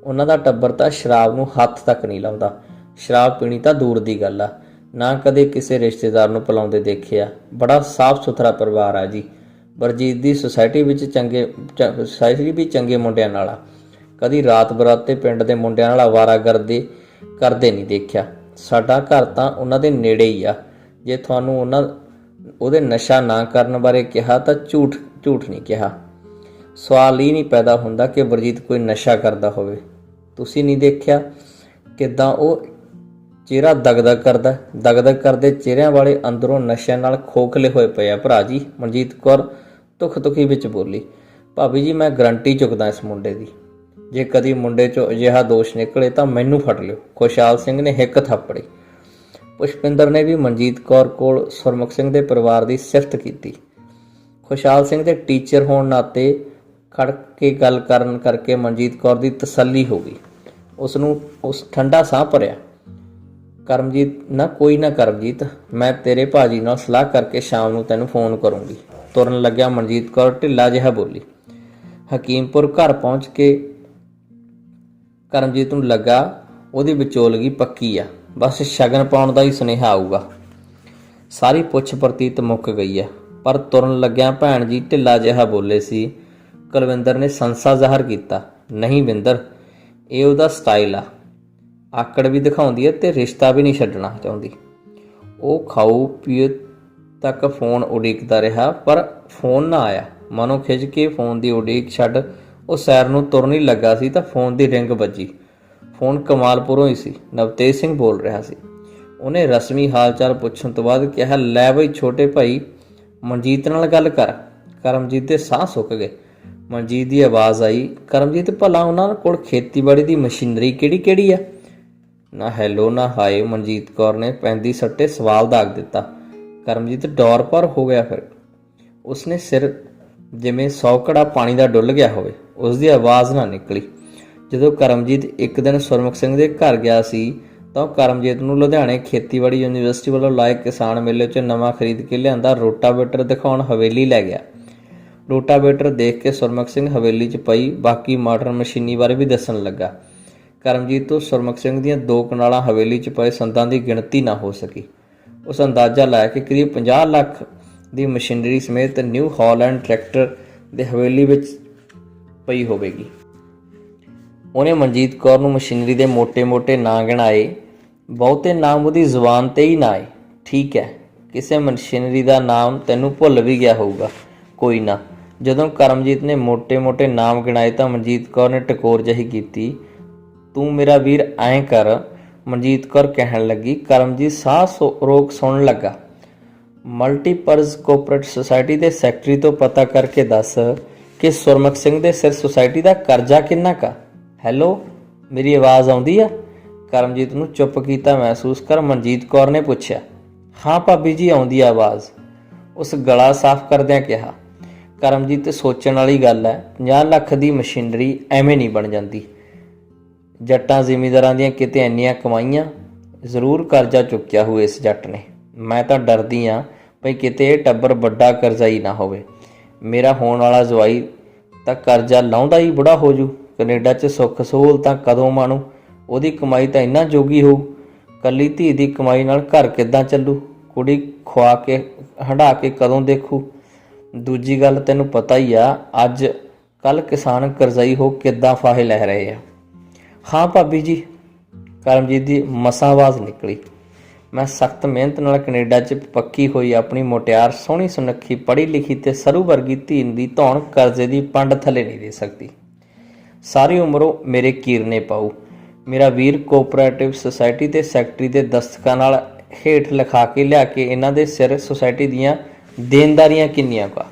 ਉਹਨਾਂ ਦਾ ਟੱਬਰ ਤਾਂ ਸ਼ਰਾਬ ਨੂੰ ਹੱਥ ਤੱਕ ਨਹੀਂ ਲਾਉਂਦਾ। ਸ਼ਰਾਬ ਪੀਣੀ ਤਾਂ ਦੂਰ ਦੀ ਗੱਲ ਆ, ਨਾ ਕਦੇ ਕਿਸੇ ਰਿਸ਼ਤੇਦਾਰ ਨੂੰ ਪਿਲਾਉਂਦੇ ਦੇਖਿਆ। ਬੜਾ ਸਾਫ਼ ਸੁਥਰਾ ਪਰਿਵਾਰ ਆ ਜੀ। ਬਰਜੀਤ ਦੀ ਸੁਸਾਇਟੀ ਵੀ ਚੰਗੇ ਮੁੰਡਿਆਂ ਨਾਲ ਆ। ਕਦੀ ਰਾਤ ਬਰਾਤੇ ਪਿੰਡ ਦੇ ਮੁੰਡਿਆਂ ਨਾਲ ਅਵਾਰਾਗਰਦੀ ਕਰਦੇ ਨਹੀਂ ਦੇਖਿਆ। ਸਾਡਾ ਘਰ ਤਾਂ ਉਹਨਾਂ ਦੇ ਨੇੜੇ ਹੀ ਆ। ਜੇ ਤੁਹਾਨੂੰ ਉਹਦੇ ਨਸ਼ਾ ਨਾ ਕਰਨ ਬਾਰੇ ਕਿਹਾ ਤਾਂ ਝੂਠ ਨਹੀਂ ਕਿਹਾ। ਸਵਾਲ ਹੀ ਨਹੀਂ ਪੈਦਾ ਹੁੰਦਾ ਕਿ ਬਰਜੀਤ ਕੋਈ ਨਸ਼ਾ ਕਰਦਾ ਹੋਵੇ। ਤੁਸੀਂ ਨਹੀਂ ਦੇਖਿਆ ਕਿੱਦਾਂ ਉਹ ਚਿਹਰਾ ਦਗਦਗ ਕਰਦੇ ਚਿਹਰਿਆਂ ਵਾਲੇ ਅੰਦਰੋਂ ਨਸ਼ਿਆਂ ਨਾਲ ਖੋਖਲੇ ਹੋਏ ਪਏ ਆ ਭਰਾ ਜੀ। ਮਨਜੀਤ ਕੌਰ ਤੁਖੀ ਵਿੱਚ ਬੋਲੀ, ਭਾਬੀ ਜੀ ਮੈਂ ਗਰੰਟੀ ਚੁੱਕਦਾ ਇਸ ਮੁੰਡੇ ਦੀ। ਜੇ ਕਦੀ ਮੁੰਡੇ 'ਚੋਂ ਅਜਿਹਾ ਦੋਸ਼ ਨਿਕਲੇ ਤਾਂ ਮੈਨੂੰ ਫੜ ਲਿਓ। ਖੁਸ਼ਹਾਲ ਸਿੰਘ ਨੇ ਹਿੱਕ ਥੱਪੜੀ। ਪੁਸ਼ਪਿੰਦਰ ਨੇ ਵੀ ਮਨਜੀਤ ਕੌਰ ਕੋਲ ਸੁਰਮੁਖ ਸਿੰਘ ਦੇ ਪਰਿਵਾਰ ਦੀ ਸਿਫਤ ਕੀਤੀ। ਖੁਸ਼ਹਾਲ ਸਿੰਘ ਦੇ ਟੀਚਰ ਹੋਣ ਨਾਤੇ ਖੜ ਕੇ ਗੱਲ ਕਰਨ ਕਰਕੇ ਮਨਜੀਤ ਕੌਰ ਦੀ ਤਸੱਲੀ ਹੋ ਗਈ। ਉਸ ਠੰਡਾ ਸਾਹ ਭਰਿਆ। ਕਰਮਜੀਤ, ਮੈਂ ਤੇਰੇ ਭਾਜੀ ਨਾਲ ਸਲਾਹ ਕਰਕੇ ਸ਼ਾਮ ਨੂੰ ਤੈਨੂੰ ਫੋਨ ਕਰੂੰਗੀ। ਤੁਰਨ ਲੱਗਿਆ ਮਨਜੀਤ ਕੌਰ ਢਿੱਲਾ ਜਿਹਾ ਬੋਲੀ। ਹਕੀਮਪੁਰ ਘਰ ਪਹੁੰਚ ਕੇ ਕਰਮਜੀਤ ਨੂੰ ਲੱਗਾ ਉਹਦੀ ਵਿਚੋਲਗੀ ਪੱਕੀ ਆ, ਬਸ ਸ਼ਗਨ ਪਾਉਣ ਦਾ ਹੀ ਸੁਨੇਹਾ ਆਊਗਾ। ਸਾਰੀ ਪੁੱਛ ਪ੍ਰਤੀਤ ਮੁੱਕ ਗਈ ਆ, ਪਰ ਤੁਰਨ ਲੱਗਿਆ ਭੈਣ ਜੀ ਢਿੱਲਾ ਜਿਹਾ ਬੋਲੇ ਸੀ। ਕੁਲਵਿੰਦਰ ਨੇ ਸੰਸਾ ਜ਼ਾਹਰ ਕੀਤਾ, ਨਹੀਂ ਵਿੰਦਰ, ਇਹ ਉਹਦਾ ਸਟਾਈਲ ਆ। ਆਕੜ ਵੀ ਦਿਖਾਉਂਦੀ ਹੈ ਤੇ ਰਿਸ਼ਤਾ ਵੀ ਨਹੀਂ ਛੱਡਣਾ ਚਾਹੁੰਦੀ। ਉਹ ਖਾਓ ਪੀਓ ਤੱਕ ਫੋਨ ਉਡੀਕਦਾ ਰਿਹਾ, ਪਰ ਫੋਨ ਨਾ ਆਇਆ। ਮਨੋਂ ਖਿੱਚ ਕੇ ਫੋਨ ਦੀ ਉਡੀਕ ਛੱਡ ਉਹ ਸੈਰ ਨੂੰ ਤੁਰਨ ਹੀ ਲੱਗਾ ਸੀ ਤਾਂ ਫੋਨ ਦੀ ਰਿੰਗ ਵੱਜੀ। ਫੋਨ ਕਮਾਲਪੁਰੋਂ ਹੀ ਸੀ। ਨਵਤੇਜ ਸਿੰਘ ਬੋਲ ਰਿਹਾ ਸੀ। ਉਹਨੇ ਰਸਮੀ ਹਾਲ ਚਾਲ ਪੁੱਛਣ ਤੋਂ ਬਾਅਦ ਕਿਹਾ, ਲੈ ਬਈ ਛੋਟੇ ਭਾਈ, ਮਨਜੀਤ ਨਾਲ ਗੱਲ ਕਰ। ਕਰਮਜੀਤ ਦੇ ਸਾਹ ਸੁੱਕ ਗਏ। ਮਨਜੀਤ ਦੀ ਆਵਾਜ਼ ਆਈ, ਕਰਮਜੀਤ ਭਲਾ ਉਹਨਾਂ ਕੋਲ ਖੇਤੀਬਾੜੀ ਦੀ ਮਸ਼ੀਨਰੀ ਕਿਹੜੀ ਆ? ਨਾ ਹੈਲੋ ਨਾ ਹਾਏ, ਮਨਜੀਤ ਕੌਰ ਨੇ ਪੈਂਦੀ ਸੱਟੇ ਸਵਾਲ ਦਾਗ ਦਿੱਤਾ। ਕਰਮਜੀਤ ਡੌਰ ਪਰ ਹੋ ਗਿਆ। ਫਿਰ ਉਸਨੇ ਸਿਰ ਜਿਵੇਂ 100 ਘੜਾ ਪਾਣੀ ਦਾ ਡੁੱਲ ਗਿਆ ਹੋਵੇ। ਉਸਦੀ ਆਵਾਜ਼ ਨਾ ਨਿਕਲੀ। ਜਦੋਂ ਕਰਮਜੀਤ ਇੱਕ ਦਿਨ ਸੁਰਮੁਖ ਸਿੰਘ ਦੇ ਘਰ ਗਿਆ ਸੀ ਤਾਂ ਉਹ ਕਰਮਜੀਤ ਨੂੰ ਲੁਧਿਆਣੇ ਖੇਤੀਬਾੜੀ ਯੂਨੀਵਰਸਿਟੀ ਵੱਲੋਂ ਲਾਏ ਕਿਸਾਨ ਮੇਲੇ 'ਚ ਨਵਾਂ ਖਰੀਦ ਕੇ ਲਿਆਂਦਾ ਰੋਟਾਵੇਟਰ ਦਿਖਾਉਣ ਹਵੇਲੀ ਲੈ ਗਿਆ। ਰੋਟਾਵੇਟਰ ਦੇਖ ਕੇ ਸੁਰਮੁਖ ਸਿੰਘ ਹਵੇਲੀ 'ਚ ਪਈ ਬਾਕੀ ਮਾਡਰਨ ਮਸ਼ੀਨੀ ਬਾਰੇ ਵੀ ਦੱਸਣ ਲੱਗਾ। ਕਰਮਜੀਤ ਤੋਂ ਸੁਰਮੁਖ ਸਿੰਘ ਦੀਆਂ 2 ਕਨਾਲਾਂ ਹਵੇਲੀ 'ਚ ਪਏ ਸੰਦਾਂ ਦੀ ਗਿਣਤੀ ਨਾ ਹੋ ਸਕੀ। ਉਸ ਅੰਦਾਜ਼ਾ ਲਾਇਆ ਕਿ ਕਰੀਬ 50 ਲੱਖ ਦੀ ਮਸ਼ੀਨਰੀ ਸਮੇਤ ਨਿਊ ਹਾਲੈਂਡ ਟਰੈਕਟਰ ਦੇ ਹਵੇਲੀ ਵਿੱਚ ਪਈ ਹੋਵੇਗੀ। ਉਹਨੇ ਮਨਜੀਤ ਕੌਰ ਨੂੰ ਮਸ਼ੀਨਰੀ ਦੇ ਮੋਟੇ-ਮੋਟੇ ਨਾਂ ਗਿਣਾਏ। ਬਹੁਤੇ ਨਾਮ ਉਹਦੀ ਜ਼ੁਬਾਨ 'ਤੇ ਹੀ ਨਾ ਆਏ। ਠੀਕ ਹੈ, ਕਿਸੇ ਮਸ਼ੀਨਰੀ ਦਾ ਨਾਮ ਤੈਨੂੰ ਭੁੱਲ ਵੀ ਗਿਆ ਹੋਊਗਾ। ਕੋਈ ਨਾ। ਜਦੋਂ ਕਰਮਜੀਤ ਨੇ ਮੋਟੇ-ਮੋਟੇ ਨਾਮ ਗਿਣਾਏ ਤਾਂ ਮਨਜੀਤ ਕੌਰ ਨੇ ਟਕੋਰ ਜਿਹੀ ਕੀਤੀ। ਤੂੰ ਮੇਰਾ ਵੀਰ ਐਂ ਕਰ, ਮਨਜੀਤ ਕੌਰ ਕਹਿਣ ਲੱਗੀ। ਕਰਮਜੀਤ ਸਾਹ ਰੋਕ ਸੁਣਨ ਲੱਗਾ। ਮਲਟੀਪਰਜ਼ ਕੋਆਪਰੇਟਿਵ ਸੁਸਾਇਟੀ ਦੇ ਸੈਕਟਰੀ ਤੋਂ ਪਤਾ ਕਰਕੇ ਦੱਸ ਕਿ ਸੁਰਮੁਖ ਸਿੰਘ ਦੇ ਸਿਰ ਸੁਸਾਇਟੀ ਦਾ ਕਰਜ਼ਾ ਕਿੰਨਾ ਕਾ? ਹੈਲੋ, ਮੇਰੀ ਆਵਾਜ਼ ਆਉਂਦੀ ਆ? ਕਰਮਜੀਤ ਨੂੰ ਚੁੱਪ ਕੀਤਾ ਮਹਿਸੂਸ ਕਰ ਮਨਜੀਤ ਕੌਰ ਨੇ ਪੁੱਛਿਆ। ਹਾਂ ਭਾਬੀ ਜੀ, ਆਉਂਦੀ ਆ ਆਵਾਜ਼, ਉਸ ਗਲਾ ਸਾਫ਼ ਕਰਦਿਆਂ ਕਿਹਾ। ਕਰਮਜੀਤ ਸੋਚਣ ਵਾਲੀ ਗੱਲ ਹੈ। 50 ਲੱਖ ਦੀ ਮਸ਼ੀਨਰੀ ਐਵੇਂ ਨਹੀਂ ਬਣ ਜਾਂਦੀ। ਜੱਟਾਂ ਜ਼ਿਮੀਂਦਾਰਾਂ ਦੀਆਂ ਕਿਤੇ ਇੰਨੀਆਂ ਕਮਾਈਆਂ, ਜ਼ਰੂਰ ਕਰਜ਼ਾ ਚੁੱਕਿਆ ਹੋਵੇ ਇਸ ਜੱਟ ਨੇ। ਮੈਂ ਤਾਂ ਡਰਦੀ ਹਾਂ ਭਈ ਕਿਤੇ ਇਹ ਟੱਬਰ ਵੱਡਾ ਕਰਜ਼ਾਈ ਨਾ ਹੋਵੇ। ਮੇਰਾ ਹੋਣ ਵਾਲਾ ਜਵਾਈ ਤਾਂ ਕਰਜ਼ਾ ਲਾਉਂਦਾ ਹੀ ਬੁੜਾ ਹੋ ਜੂ। ਕੈਨੇਡਾ 'ਚ ਸੁੱਖ ਸਹੂਲਤਾਂ ਕਦੋਂ ਮਾਣੂ? ਉਹਦੀ ਕਮਾਈ ਤਾਂ ਇੰਨਾ ਜੋਗੀ ਹੋਊ। ਕੱਲੀ ਧੀ ਦੀ ਕਮਾਈ ਨਾਲ ਘਰ ਕਿੱਦਾਂ ਚੱਲੂ? ਕੁੜੀ ਖਵਾ ਕੇ ਹੰਢਾ ਕੇ ਕਦੋਂ ਦੇਖੂ? ਦੂਜੀ ਗੱਲ ਤੈਨੂੰ ਪਤਾ ਹੀ ਆ, ਅੱਜ ਕੱਲ੍ਹ ਕਿਸਾਨ ਕਰਜ਼ਾਈ ਹੋ ਕਿੱਦਾਂ ਫਾਹੇ ਲੈ ਰਹੇ ਆ। ਹਾਂ ਭਾਬੀ ਜੀ, ਕਰਮਜੀਤ ਦੀ ਮਸਾਂ ਆਵਾਜ਼ ਨਿਕਲੀ। ਮੈਂ ਸਖਤ ਮਿਹਨਤ ਨਾਲ ਕੈਨੇਡਾ 'ਚ ਪੱਕੀ ਹੋਈ ਆਪਣੀ ਮੁਟਿਆਰ, ਸੋਹਣੀ ਸੁਨੱਖੀ, ਪੜ੍ਹੀ ਲਿਖੀ ਤੇ ਸਰੂ ਵਰਗੀ ਧੀ ਦੀ ਧੌਣ ਕਰਜ਼ੇ ਦੀ ਪੰਡ ਥੱਲੇ ਨਹੀਂ ਦੇ ਸਕਦੀ। ਸਾਰੀ ਉਮਰ ਉਹ ਮੇਰੇ ਕੀਰਨੇ ਪਾਊ। ਮੇਰਾ ਵੀਰ ਕੋਆਪਰੇਟਿਵ ਸੁਸਾਇਟੀ ਦੇ ਸੈਕਟਰੀ ਦੇ ਦਸਤਖਤਾਂ ਨਾਲ ਹੇਠ ਲਿਖਾ ਕੇ ਲਿਆ ਕੇ ਇਹਨਾਂ ਦੇ ਸਿਰ ਸੁਸਾਇਟੀ ਦੀਆਂ ਦੇਣਦਾਰੀਆਂ ਕਿੰਨੀਆਂ ਕਾ?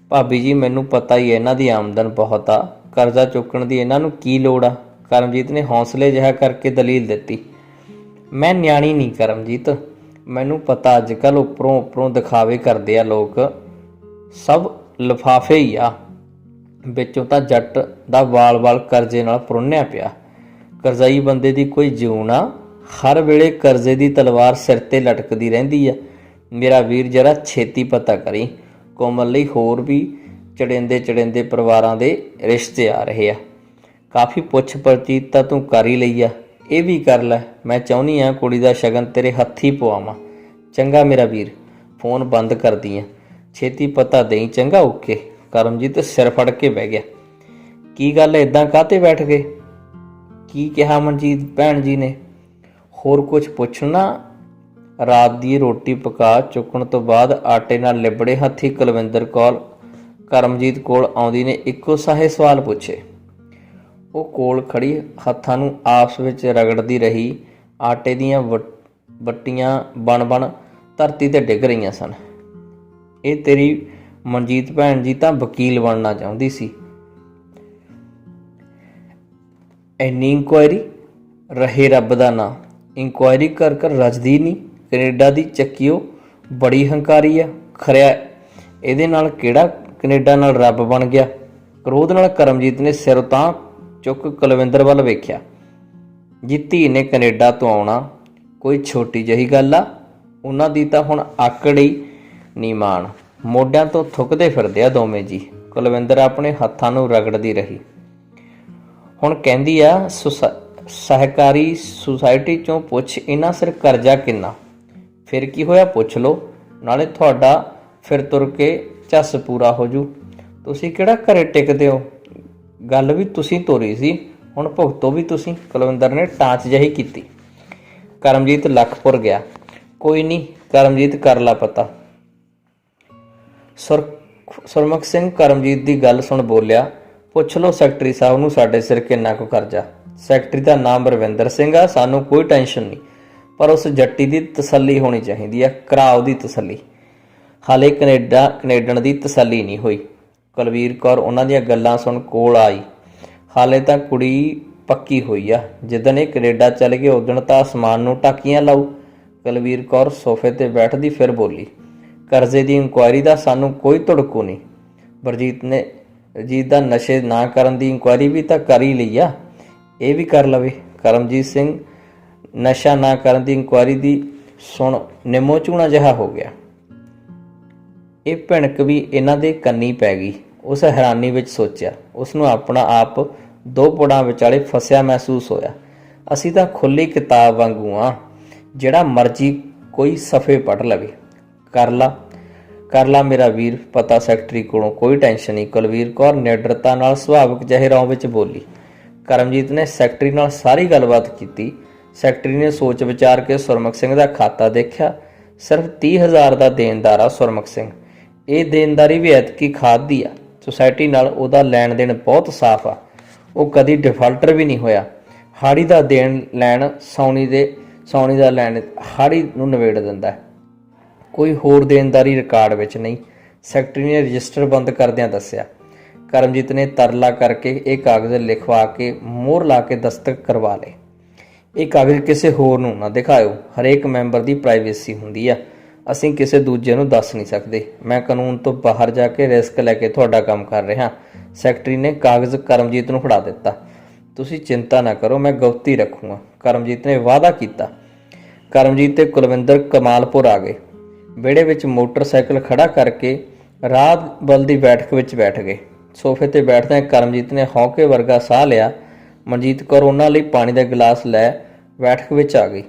ਭਾਬੀ ਜੀ, ਮੈਨੂੰ ਪਤਾ ਹੀ ਹੈ ਇਹਨਾਂ ਦੀ ਆਮਦਨ ਬਹੁਤ ਆ। ਕਰਜ਼ਾ ਚੁੱਕਣ ਦੀ ਇਹਨਾਂ ਨੂੰ ਕੀ ਲੋੜ ਆ? ਕਰਮਜੀਤ ਨੇ ਹੌਸਲੇ ਜਿਹਾ ਕਰਕੇ ਦਲੀਲ ਦਿੱਤੀ। ਮੈਂ ਨਿਆਣੀ ਨਹੀਂ ਕਰਮਜੀਤ, ਮੈਨੂੰ ਪਤਾ ਅੱਜ ਕੱਲ੍ਹ ਉੱਪਰੋਂ ਦਿਖਾਵੇ ਕਰਦੇ ਆ ਲੋਕ, ਸਭ ਲਿਫਾਫੇ ਹੀ ਆ। ਵਿੱਚੋਂ ਤਾਂ ਜੱਟ ਦਾ ਵਾਲ-ਵਾਲ ਕਰਜ਼ੇ ਨਾਲ ਪੁਰੰਨਿਆ ਪਿਆ। ਕਰਜ਼ਾਈ ਬੰਦੇ ਦੀ ਕੋਈ ਜਿਉਣ ਆ, ਹਰ ਵੇਲੇ ਕਰਜ਼ੇ ਦੀ ਤਲਵਾਰ ਸਿਰ 'ਤੇ ਲਟਕਦੀ ਰਹਿੰਦੀ ਆ। ਮੇਰਾ ਵੀਰ ਜਰਾ ਛੇਤੀ ਪਤਾ ਕਰੀ। ਕੋਮਲ ਲਈ ਹੋਰ ਵੀ ਚੜੇਂਦੇ ਪਰਿਵਾਰਾਂ ਦੇ ਰਿਸ਼ਤੇ ਆ ਰਹੇ ਆ। ਕਾਫੀ ਪੁੱਛ ਪਰਚੀਤ ਤਾਂ ਤੂੰ ਕਰ ਹੀ ਲਈ ਆ, ਇਹ ਵੀ ਕਰ ਲੈ। ਮੈਂ ਚਾਹੁੰਦੀ ਹਾਂ ਕੁੜੀ ਦਾ ਸ਼ਗਨ ਤੇਰੇ ਹੱਥੀਂ ਪਵਾਵਾਂ। ਚੰਗਾ ਮੇਰਾ ਵੀਰ, ਫੋਨ ਬੰਦ ਕਰਦੀ ਆ, ਛੇਤੀ ਪਤਾ ਦੇਈਂ। ਚੰਗਾ, ਓਕੇ। ਕਰਮਜੀਤ ਸਿਰ ਫੜ ਕੇ ਬਹਿ ਗਿਆ। ਕੀ ਗੱਲ, ਇੱਦਾਂ ਕਾਹਤੇ ਬੈਠ ਗਏ? ਕੀ ਕਿਹਾ ਮਨਜੀਤ ਭੈਣ ਜੀ ਨੇ? ਹੋਰ ਕੁਝ ਪੁੱਛਣਾ? ਰਾਤ ਦੀ ਰੋਟੀ ਪਕਾ ਚੁੱਕਣ ਤੋਂ ਬਾਅਦ ਆਟੇ ਨਾਲ ਲਿਬੜੇ ਹੱਥੀਂ ਕੁਲਵਿੰਦਰ ਕੌਰ ਕਰਮਜੀਤ ਕੋਲ ਆਉਂਦੀ ਨੇ ਇੱਕੋ ਸਾਹੇ ਸਵਾਲ ਪੁੱਛੇ। ਉਹ ਕੋਲ ਖੜੀ ਹੱਥਾਂ ਨੂੰ ਆਪਸ ਵਿੱਚ ਰਗੜਦੀ ਰਹੀ। ਆਟੇ ਦੀਆਂ ਵੱਟੀਆਂ ਬਣ ਧਰਤੀ 'ਤੇ ਡਿੱਗ ਰਹੀਆਂ ਸਨ। ਇਹ ਤੇਰੀ ਮਨਜੀਤ ਭੈਣ ਜੀ ਤਾਂ ਵਕੀਲ ਬਣਨਾ ਚਾਹੁੰਦੀ ਸੀ। ਇੰਨੀ ਇਨਕੁਆਇਰੀ? ਰਹੇ ਰੱਬ ਦਾ ਨਾਂ, ਇਨਕੁਆਇਰੀ ਕਰ ਰੱਜਦੀ ਨਹੀਂ। ਕੈਨੇਡਾ ਦੀ ਚੱਕੀਓ ਬੜੀ ਹੰਕਾਰੀ ਆ। ਖਰਿਆ ਇਹਦੇ ਨਾਲ ਕਿਹੜਾ ਕੈਨੇਡਾ ਨਾਲ ਰੱਬ ਬਣ ਗਿਆ? ਕ੍ਰੋਧ ਨਾਲ ਕਰਮਜੀਤ ਨੇ ਸਿਰ ਤਾਂ ਚੁੱਕ ਕੁਲਵਿੰਦਰ ਵੱਲ ਵੇਖਿਆ। ਜੀ, ਧੀ ਨੇ ਕੈਨੇਡਾ ਤੋਂ ਆਉਣਾ ਕੋਈ ਛੋਟੀ ਜਿਹੀ ਗੱਲ ਆ? ਉਹਨਾਂ ਦੀ ਤਾਂ ਹੁਣ ਆਕੜ ਹੀ ਨਹੀਂ ਮਾਣ। ਮੋਢਿਆਂ ਤੋਂ ਥੁੱਕਦੇ ਫਿਰਦੇ ਆ ਦੋਵੇਂ ਜੀ। ਕੁਲਵਿੰਦਰ ਆਪਣੇ ਹੱਥਾਂ ਨੂੰ ਰਗੜਦੀ ਰਹੀ। ਹੁਣ ਕਹਿੰਦੀ ਆ ਸਹਿਕਾਰੀ ਸੁਸਾਇਟੀ 'ਚੋਂ ਪੁੱਛ ਇਹਨਾਂ ਸਿਰ ਕਰਜ਼ਾ ਕਿੰਨਾ? ਫਿਰ ਕੀ ਹੋਇਆ, ਪੁੱਛ ਲਓ, ਨਾਲੇ ਤੁਹਾਡਾ ਫਿਰ ਤੁਰ ਕੇ ਝੱਸ ਪੂਰਾ ਹੋ ਜੂ। ਤੁਸੀਂ ਕਿਹੜਾ ਘਰੇ ਟਿਕਦੇ ਹੋ? ਗੱਲ ਵੀ ਤੁਸੀਂ ਤੋਰੀ ਸੀ, ਹੁਣ ਭੁਗਤੋ ਵੀ ਤੁਸੀਂ। ਕੁਲਵਿੰਦਰ ਨੇ ਟਾਂਚ ਜਿਹੀ ਕੀਤੀ। ਕਰਮਜੀਤ ਲੱਖਪੁਰ ਗਿਆ। ਕੋਈ ਨਹੀਂ ਕਰਮਜੀਤ, ਕਰ ਲਾ ਪਤਾ। ਸੁਰਮੁਖ ਸਿੰਘ ਕਰਮਜੀਤ ਦੀ ਗੱਲ ਸੁਣ ਬੋਲਿਆ, ਪੁੱਛ ਲਓ ਸੈਕਟਰੀ ਸਾਹਿਬ ਨੂੰ ਸਾਡੇ ਸਿਰ ਕਿੰਨਾ ਕੁ ਕਰਜ਼ਾ। ਸੈਕਟਰੀ ਦਾ ਨਾਮ ਰਵਿੰਦਰ ਸਿੰਘ ਆ, ਸਾਨੂੰ ਕੋਈ ਟੈਨਸ਼ਨ ਨਹੀਂ, ਪਰ ਉਸ ਜੱਟੀ ਦੀ ਤਸੱਲੀ ਹੋਣੀ ਚਾਹੀਦੀ ਆ, ਕਰਾ ਉਹਦੀ ਤਸੱਲੀ। ਹਾਲੇ ਕੈਨੇਡਨ ਦੀ ਤਸੱਲੀ ਨਹੀਂ ਹੋਈ। ਕੁਲਵੀਰ ਕੌਰ ਉਹਨਾਂ ਦੀਆਂ ਗੱਲਾਂ ਸੁਣ ਕੋਲ ਆਈ। ਹਾਲੇ ਤਾਂ ਕੁੜੀ ਪੱਕੀ ਹੋਈ ਆ, ਜਿੱਦਣ ਇਹ ਕੈਨੇਡਾ ਚੱਲ ਗਏ ਉਦਣ ਤਾਂ ਅਸਮਾਨ ਨੂੰ ਟਾਕੀਆਂ ਲਾਊ। ਕੁਲਵੀਰ ਕੌਰ ਸੋਫੇ ਤੇ ਬੈਠਦੀ ਫਿਰ ਬੋਲੀ, ਕਰਜ਼ੇ ਦੀ ਇਨਕੁਆਇਰੀ ਦਾ ਸਾਨੂੰ ਕੋਈ ਧੜਕੂ ਨਹੀਂ। ਬਲਜੀਤ ਦਾ ਨਸ਼ੇ ਨਾ ਕਰਨ ਦੀ ਇਨਕੁਆਇਰੀ ਵੀ ਤਾਂ ਕਰ ਹੀ ਲਈ ਆ, ਇਹ ਵੀ ਕਰ ਲਵੇ। ਕਰਮਜੀਤ ਸਿੰਘ ਨਸ਼ਾ ਨਾ ਕਰਨ ਦੀ ਇਨਕੁਆਇਰੀ ਦੀ ਸੁਣ ਨਿੰਮੋ ਝੂਣਾ ਜਿਹਾ ਹੋ ਗਿਆ। ਇਹ ਭਿਣਕ ਵੀ ਇਹਨਾਂ ਦੇ ਕੰਨੀ ਪੈ ਗਈ। ਉਸ ਹੈਰਾਨੀ ਵਿੱਚ ਸੋਚਿਆ, ਉਸ ਨੂੰ ਆਪਣਾ ਆਪ ਦੋ ਪੁੜਾਂ ਵਿਚਾਲੇ ਫਸਿਆ ਮਹਿਸੂਸ ਹੋਇਆ। ਅਸੀਂ ਤਾਂ ਖੁੱਲ੍ਹੀ ਕਿਤਾਬ ਵਾਂਗੂ ਆ, ਜਿਹੜਾ ਮਰਜ਼ੀ ਕੋਈ ਸਫ਼ੇ ਪੜ੍ਹ ਲਵੇ। ਕਰ ਲਾ ਮੇਰਾ ਵੀਰ ਪਤਾ, ਸੈਕਟਰੀ ਕੋਲੋਂ ਕੋਈ ਟੈਨਸ਼ਨ ਨਹੀਂ। ਕੁਲਵੀਰ ਕੌਰ ਨਿਡਰਤਾ ਨਾਲ ਸੁਭਾਵਿਕ ਜਿਹੇ ਰੌਂ ਵਿੱਚ ਬੋਲੀ। ਕਰਮਜੀਤ ਨੇ ਸੈਕਟਰੀ ਨਾਲ ਸਾਰੀ ਗੱਲਬਾਤ ਕੀਤੀ। ਸੈਕਟਰੀ ਨੇ ਸੋਚ ਵਿਚਾਰ ਕੇ ਸੁਰਮੁਖ ਸਿੰਘ ਦਾ ਖਾਤਾ ਦੇਖਿਆ। ਸਿਰਫ 30,000 ਦਾ ਦੇਣਦਾਰ ਆ ਸੁਰਮੁਖ ਸਿੰਘ। ਇਹ ਦੇਣਦਾਰੀ ਵੀ ਐਤਕੀ ਖਾਧੀ ਆ। ਸੁਸਾਇਟੀ ਨਾਲ ਉਹਦਾ ਲੈਣ ਦੇਣ ਬਹੁਤ ਸਾਫ਼ ਆ, ਉਹ ਕਦੀ ਡਿਫਾਲਟਰ ਵੀ ਨਹੀਂ ਹੋਇਆ। ਹਾੜੀ ਦਾ ਦੇਣ ਲੈਣ ਸੌਣੀ ਦਾ ਲੈਣ ਹਾੜੀ ਨੂੰ ਨਿਬੇੜ ਦਿੰਦਾ। ਕੋਈ ਹੋਰ ਦੇਣਦਾਰੀ ਰਿਕਾਰਡ ਵਿੱਚ ਨਹੀਂ, ਸੈਕਟਰੀ ਨੇ ਰਜਿਸਟਰ ਬੰਦ ਕਰਦਿਆਂ ਦੱਸਿਆ। ਕਰਮਜੀਤ ਨੇ ਤਰਲਾ ਕਰਕੇ ਇਹ ਕਾਗਜ਼ ਲਿਖਵਾ ਕੇ ਮੋਹਰ ਲਾ ਕੇ ਦਸਤਖਤ ਕਰਵਾ ਲਏ। ਇਹ ਕਾਗਜ਼ ਕਿਸੇ ਹੋਰ ਨੂੰ ਨਾ ਦਿਖਾਇਓ, ਹਰੇਕ ਮੈਂਬਰ ਦੀ ਪ੍ਰਾਈਵੇਸੀ ਹੁੰਦੀ ਆ, ਅਸੀਂ ਕਿਸੇ ਦੂਜੇ ਨੂੰ ਦੱਸ ਨਹੀਂ ਸਕਦੇ। ਮੈਂ ਕਾਨੂੰਨ ਤੋਂ ਬਾਹਰ ਜਾ ਕੇ ਰਿਸਕ ਲੈ ਕੇ ਤੁਹਾਡਾ ਕੰਮ ਕਰ ਰਿਹਾ। ਸੈਕਟਰੀ ਨੇ ਕਾਗਜ਼ ਕਰਮਜੀਤ ਨੂੰ ਫੜਾ ਦਿੱਤਾ। ਤੁਸੀਂ ਚਿੰਤਾ ਨਾ ਕਰੋ, ਮੈਂ ਗੁਪਤੀ ਰੱਖੂੰਗਾ, ਕਰਮਜੀਤ ਨੇ ਵਾਅਦਾ ਕੀਤਾ। ਕਰਮਜੀਤ ਤੇ ਕੁਲਵਿੰਦਰ ਕਮਾਲਪੁਰ ਆ ਗਏ। ਵਿਹੜੇ ਵਿੱਚ ਮੋਟਰਸਾਈਕਲ ਖੜਾ ਕਰਕੇ ਰਾਤ ਬਲ ਦੀ ਬੈਠਕ ਵਿੱਚ ਬੈਠ ਗਏ। ਸੋਫੇ ਤੇ ਬੈਠਦਿਆਂ ਕਰਮਜੀਤ ਨੇ ਹੌਕੇ ਵਰਗਾ ਸਾਹ ਲਿਆ। ਮਨਜੀਤ ਕੌਰ ਉਹਨਾਂ ਲਈ ਪਾਣੀ ਦਾ ਗਲਾਸ ਲੈ ਬੈਠਕ ਵਿੱਚ ਆ ਗਈ।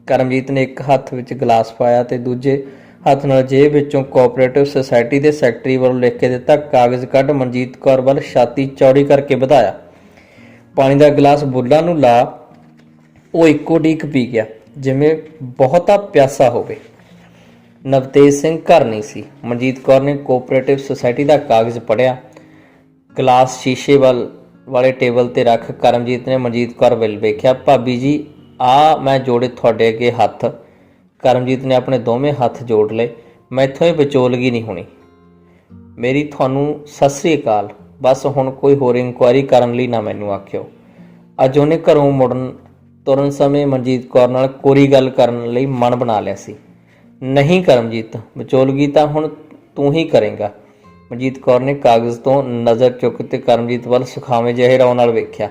ਕਰਮਜੀਤ ਨੇ ਇੱਕ ਹੱਥ ਵਿੱਚ ਗਲਾਸ ਪਾਇਆ ਤੇ ਦੂਜੇ ਹੱਥ ਨਾਲ ਜੇਬ ਵਿੱਚੋਂ ਕੋਆਪਰੇਟਿਵ ਸੁਸਾਇਟੀ ਦੇ ਸੈਕਟਰੀ ਵੱਲੋਂ ਲਿਖ ਕੇ ਦਿੱਤਾ ਕਾਗਜ਼ ਕੱਢ ਮਨਜੀਤ ਕੌਰ ਵੱਲ ਛਾਤੀ ਚੌੜੀ ਕਰਕੇ ਵਧਾਇਆ। ਪਾਣੀ ਦਾ ਗਲਾਸ ਬੁੱਲਾਂ ਨੂੰ ਲਾ ਉਹ ਇੱਕੋ ਡੀਕ ਪੀ ਗਿਆ, ਜਿਵੇਂ ਬਹੁਤਾ ਪਿਆਸਾ ਹੋਵੇ। ਨਵਤੇਜ ਸਿੰਘ ਘਰ ਨਹੀਂ ਸੀ। ਮਨਜੀਤ ਕੌਰ ਨੇ ਕੋਆਪਰੇਟਿਵ ਸੁਸਾਇਟੀ ਦਾ ਕਾਗਜ਼ ਪੜ੍ਹਿਆ। ਗਲਾਸ ਸ਼ੀਸ਼ੇ ਵਾਲੇ ਟੇਬਲ ਤੇ ਰੱਖ ਕਰਮਜੀਤ ਨੇ ਮਨਜੀਤ ਕੌਰ ਵੱਲ ਵੇਖਿਆ। ਭਾਬੀ ਜੀ, ਆ ਮੈਂ ਜੋੜੇ ਤੁਹਾਡੇ ਅੱਗੇ ਹੱਥ। ਕਰਮਜੀਤ ਨੇ ਆਪਣੇ ਦੋਵੇਂ ਹੱਥ ਜੋੜ ਲਏ। ਮੈਥੋਂ ਇਹ ਵਿਚੋਲਗੀ ਨਹੀਂ ਹੋਣੀ। ਮੇਰੀ ਤੁਹਾਨੂੰ ਸਤਿ ਸ੍ਰੀ ਅਕਾਲ। ਬਸ ਹੁਣ ਕੋਈ ਹੋਰ ਇਨਕੁਆਇਰੀ ਕਰਨ ਲਈ ਨਾ ਮੈਨੂੰ ਆਖਿਓ। ਅੱਜ ਉਹਨੇ ਘਰੋਂ ਤੁਰਨ ਸਮੇਂ ਮਨਜੀਤ ਕੌਰ ਨਾਲ ਕੋਰੀ ਗੱਲ ਕਰਨ ਲਈ ਮਨ ਬਣਾ ਲਿਆ ਸੀ। ਨਹੀਂ ਕਰਮਜੀਤ, ਵਿਚੋਲਗੀ ਤਾਂ ਹੁਣ ਤੂੰ ਹੀ ਕਰੇਂਗਾ। ਮਨਜੀਤ ਕੌਰ ਨੇ ਕਾਗਜ਼ ਤੋਂ ਨਜ਼ਰ ਚੁੱਕ ਤੇ ਕਰਮਜੀਤ ਵੱਲ ਸੁਖਾਵੇਂ ਜਿਹੇ ਰੌਂ ਨਾਲ ਵੇਖਿਆ।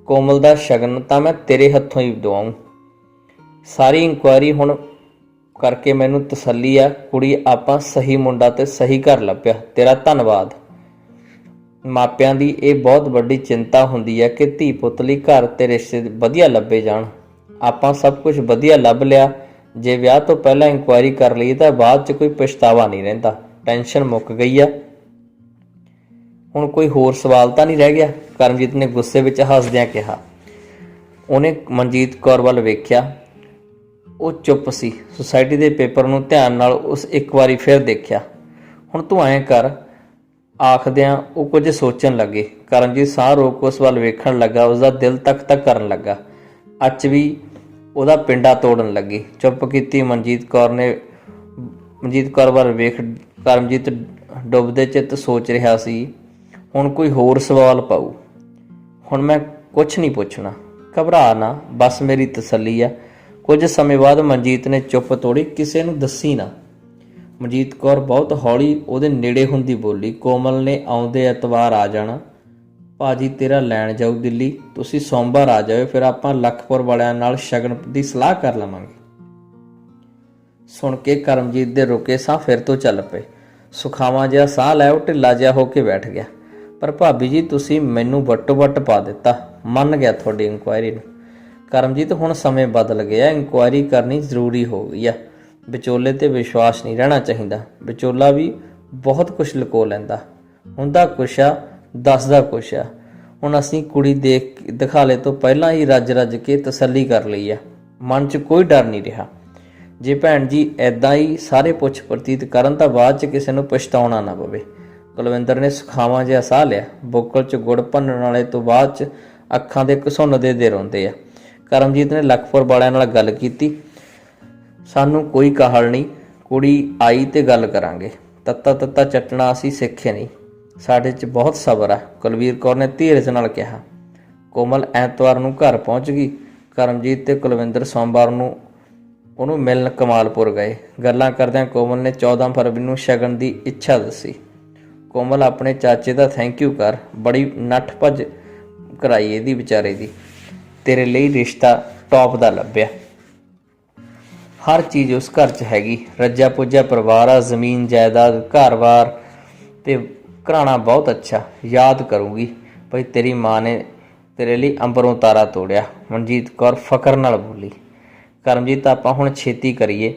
ਕੋਮਲ ਦਾ ਸ਼ਗਨ ਤਾਂ ਮੈਂ ਤੇਰੇ ਹੱਥੋਂ ਹੀ ਦਵਾਊਂ। ਸਾਰੀ ਇਨਕੁਆਇਰੀ ਹੁਣ ਕਰਕੇ ਮੈਨੂੰ ਤਸੱਲੀ ਆ, ਕੁੜੀ ਆਪਾਂ ਸਹੀ ਮੁੰਡਾ ਤੇ ਸਹੀ ਘਰ ਲੱਭਿਆ। ਤੇਰਾ ਧੰਨਵਾਦ। ਮਾਪਿਆਂ ਦੀ ਇਹ ਬਹੁਤ ਵੱਡੀ ਚਿੰਤਾ ਹੁੰਦੀ ਹੈ ਕਿ ਧੀ ਪੁੱਤ ਲਈ ਘਰ ਤੇ ਰਿਸ਼ਤੇ ਵਧੀਆ ਲੱਭੇ ਜਾਣ। ਆਪਾਂ ਸਭ ਕੁਝ ਵਧੀਆ ਲੱਭ ਲਿਆ। ਜੇ ਵਿਆਹ ਤੋਂ ਪਹਿਲਾਂ ਇਨਕੁਆਇਰੀ ਕਰ ਲਈ ਤਾਂ ਬਾਅਦ 'ਚ ਕੋਈ ਪਛਤਾਵਾ ਨਹੀਂ ਰਹਿੰਦਾ। ਟੈਨਸ਼ਨ ਮੁੱਕ ਗਈ ਆ। ਹੁਣ ਕੋਈ ਹੋਰ ਸਵਾਲ ਤਾਂ ਨਹੀਂ ਰਹਿ ਗਿਆ? ਕਰਮਜੀਤ ਨੇ ਗੁੱਸੇ ਵਿੱਚ ਹੱਸਦਿਆਂ ਕਿਹਾ। ਉਹਨੇ ਮਨਜੀਤ ਕੌਰ ਵੱਲ ਵੇਖਿਆ। ਉਹ ਚੁੱਪ ਸੀ। ਸੁਸਾਇਟੀ ਦੇ ਪੇਪਰ ਨੂੰ ਧਿਆਨ ਨਾਲ ਉਸ ਇੱਕ ਵਾਰੀ ਫਿਰ ਦੇਖਿਆ। ਹੁਣ ਤੂੰ ਐਂ ਕਰ, ਆਖਦਿਆਂ ਉਹ ਕੁਝ ਸੋਚਣ ਲੱਗੇ। ਕਰਮਜੀਤ ਸਾਹ ਰੋਕ ਉਸ ਵੱਲ ਵੇਖਣ ਲੱਗਾ। ਉਸਦਾ ਦਿਲ ਤੱਕ ਤੱਕ ਕਰਨ ਲੱਗਾ। ਅੱਜ ਵੀ ਉਹਦਾ ਪਿੰਡਾ ਤੋੜਨ ਲੱਗੀ। ਚੁੱਪ ਕੀਤੀ। ਮਨਜੀਤ ਕੌਰ ਵੱਲ ਵੇਖ ਕਰਮਜੀਤ ਡੁੱਬਦੇ ਚਿੱਤ ਸੋਚ ਰਿਹਾ ਸੀ, ਹੁਣ ਕੋਈ ਹੋਰ ਸਵਾਲ ਪਾਊ। ਹੁਣ ਮੈਂ ਕੁਛ ਨਹੀਂ ਪੁੱਛਣਾ, ਘਬਰਾ ਨਾ, ਬਸ ਮੇਰੀ ਤਸੱਲੀ ਆ। ਕੁਝ ਸਮੇਂ ਬਾਅਦ ਮਨਜੀਤ ਨੇ ਚੁੱਪ ਤੋੜੀ। ਕਿਸੇ ਨੂੰ ਦੱਸੀ ਨਾ। ਮਨਜੀਤ ਕੌਰ ਬਹੁਤ ਹੌਲੀ ਉਹਦੇ ਨੇੜੇ ਹੁੰਦੀ ਬੋਲੀ। ਕੋਮਲ ਨੇ ਆਉਂਦੇ ਐਤਵਾਰ ਆ ਜਾਣਾ। ਭਾਜੀ ਤੇਰਾ ਲੈਣ ਜਾਊ ਦਿੱਲੀ, ਤੁਸੀਂ ਸੋਮਵਾਰ ਆ ਜਾਓ, ਫਿਰ ਆਪਾਂ ਲਖਪੁਰ ਵਾਲਿਆਂ ਨਾਲ ਸ਼ਗਨ ਦੀ ਸਲਾਹ ਕਰ ਲਵਾਂਗੇ। ਸੁਣ ਕੇ ਕਰਮਜੀਤ ਦੇ ਰੁਕੇ ਸਾਹ ਫਿਰ ਤੋਂ ਚੱਲ ਪਏ। ਸੁਖਾਵਾਂ ਜਿਹਾ ਸਾਹ ਲੈ ਉਹ ਢਿੱਲਾ ਜਿਹਾ ਹੋ ਕੇ ਬੈਠ ਗਿਆ। ਪਰ ਭਾਬੀ ਜੀ, ਤੁਸੀਂ ਮੈਨੂੰ ਵੱਟੋ ਵੱਟ ਪਾ ਦਿੱਤਾ। ਮੰਨ ਗਿਆ ਤੁਹਾਡੀ ਇਨਕੁਆਇਰੀ ਨੂੰ। ਕਰਮਜੀਤ, ਹੁਣ ਸਮੇਂ ਬਦਲ ਗਿਆ, ਇਨਕੁਆਇਰੀ ਕਰਨੀ ਜ਼ਰੂਰੀ ਹੋ ਗਈ ਆ। ਵਿਚੋਲੇ ਤੇ ਵਿਸ਼ਵਾਸ ਨਹੀਂ ਰਹਿਣਾ ਚਾਹੀਦਾ। ਵਿਚੋਲਾ ਵੀ ਬਹੁਤ ਕੁਛ ਲੁਕੋ ਲੈਂਦਾ ਹੁੰਦਾ, ਕੁਛ ਆ ਦੱਸਦਾ ਕੁਛ ਆ। ਹੁਣ ਅਸੀਂ ਕੁੜੀ ਦਿਖਾਲੇ ਤੋਂ ਪਹਿਲਾਂ ਹੀ ਰੱਜ ਰੱਜ ਕੇ ਤਸੱਲੀ ਕਰ ਲਈ ਆ। ਮਨ 'ਚ ਕੋਈ ਡਰ ਨਹੀਂ ਰਿਹਾ। ਜੇ ਭੈਣ ਜੀ ਐਦਾਂ ਹੀ ਸਾਰੇ ਪੁੱਛ ਪ੍ਰਤੀਤ ਕਰਨ ਤਾਂ ਬਾਅਦ 'ਚ ਕਿਸੇ ਨੂੰ ਪਛਤਾਉਣਾ ਨਾ ਪਵੇ। ਕੁਲਵਿੰਦਰ ਨੇ ਸੁਖਾਵਾਂ ਜਿਹਾ ਸਾਹ ਲਿਆ। ਬੁੱਕਲ 'ਚ ਗੁੜ ਭੰਨਣ ਵਾਲੇ ਤੋਂ ਬਾਅਦ 'ਚ ਅੱਖਾਂ ਦੇ ਘਸੁੰਨਦੇ ਦੇ ਰੋਂਦੇ ਆ। ਕਰਮਜੀਤ ਨੇ ਲਖਪੁਰ ਵਾਲਿਆਂ ਨਾਲ ਗੱਲ ਕੀਤੀ। ਸਾਨੂੰ ਕੋਈ ਕਾਹਲ ਨਹੀਂ, ਕੁੜੀ ਆਈ ਤੇ ਗੱਲ ਕਰਾਂਗੇ। ਤੱਤਾ ਤੱਤਾ ਚੱਟਣਾ ਅਸੀਂ ਸਿੱਖੇ ਨਹੀਂ, ਸਾਡੇ 'ਚ ਬਹੁਤ ਸਬਰ ਆ, ਕੁਲਵੀਰ ਕੌਰ ਨੇ ਧੀਰਜ ਨਾਲ ਕਿਹਾ। ਕੋਮਲ ਐਤਵਾਰ ਨੂੰ ਘਰ ਪਹੁੰਚ ਗਈ। ਕਰਮਜੀਤ ਤੇ ਕੁਲਵਿੰਦਰ ਸੋਮਵਾਰ ਨੂੰ ਉਹਨੂੰ ਮਿਲਣ ਕਮਾਲਪੁਰ ਗਏ। ਗੱਲਾਂ ਕਰਦਿਆਂ ਕੋਮਲ ਨੇ 14 ਫਰਵਰੀ ਨੂੰ ਸ਼ਗਨ ਦੀ ਇੱਛਾ ਦੱਸੀ। ਕੋਮਲ ਆਪਣੇ ਚਾਚੇ ਦਾ ਥੈਂਕ ਯੂ ਕਰ, ਬੜੀ ਨੱਠ ਭੱਜ ਕਰਾਈ ਇਹਦੀ ਵਿਚਾਰੇ ਦੀ, ਤੇਰੇ ਲਈ ਰਿਸ਼ਤਾ ਟੌਪ ਦਾ ਲੱਭਿਆ। ਹਰ ਚੀਜ਼ ਉਸ ਘਰ 'ਚ ਹੈਗੀ, ਰੱਜਿਆ ਪੁੱਜਿਆ ਪਰਿਵਾਰ ਆ, ਜ਼ਮੀਨ ਜਾਇਦਾਦ ਘਰ-ਬਾਰ ਤੇ ਘਰਾਣਾ ਬਹੁਤ ਅੱਛਾ। ਯਾਦ ਕਰੂੰਗੀ ਭਈ ਤੇਰੀ ਮਾਂ ਨੇ ਤੇਰੇ ਲਈ ਅੰਬਰੋਂ ਤਾਰਾ ਤੋੜਿਆ, ਮਨਜੀਤ ਕੌਰ ਫਖਰ ਨਾਲ ਬੋਲੀ। ਕਰਮਜੀਤ ਆਪਾਂ ਹੁਣ ਛੇਤੀ ਕਰੀਏ,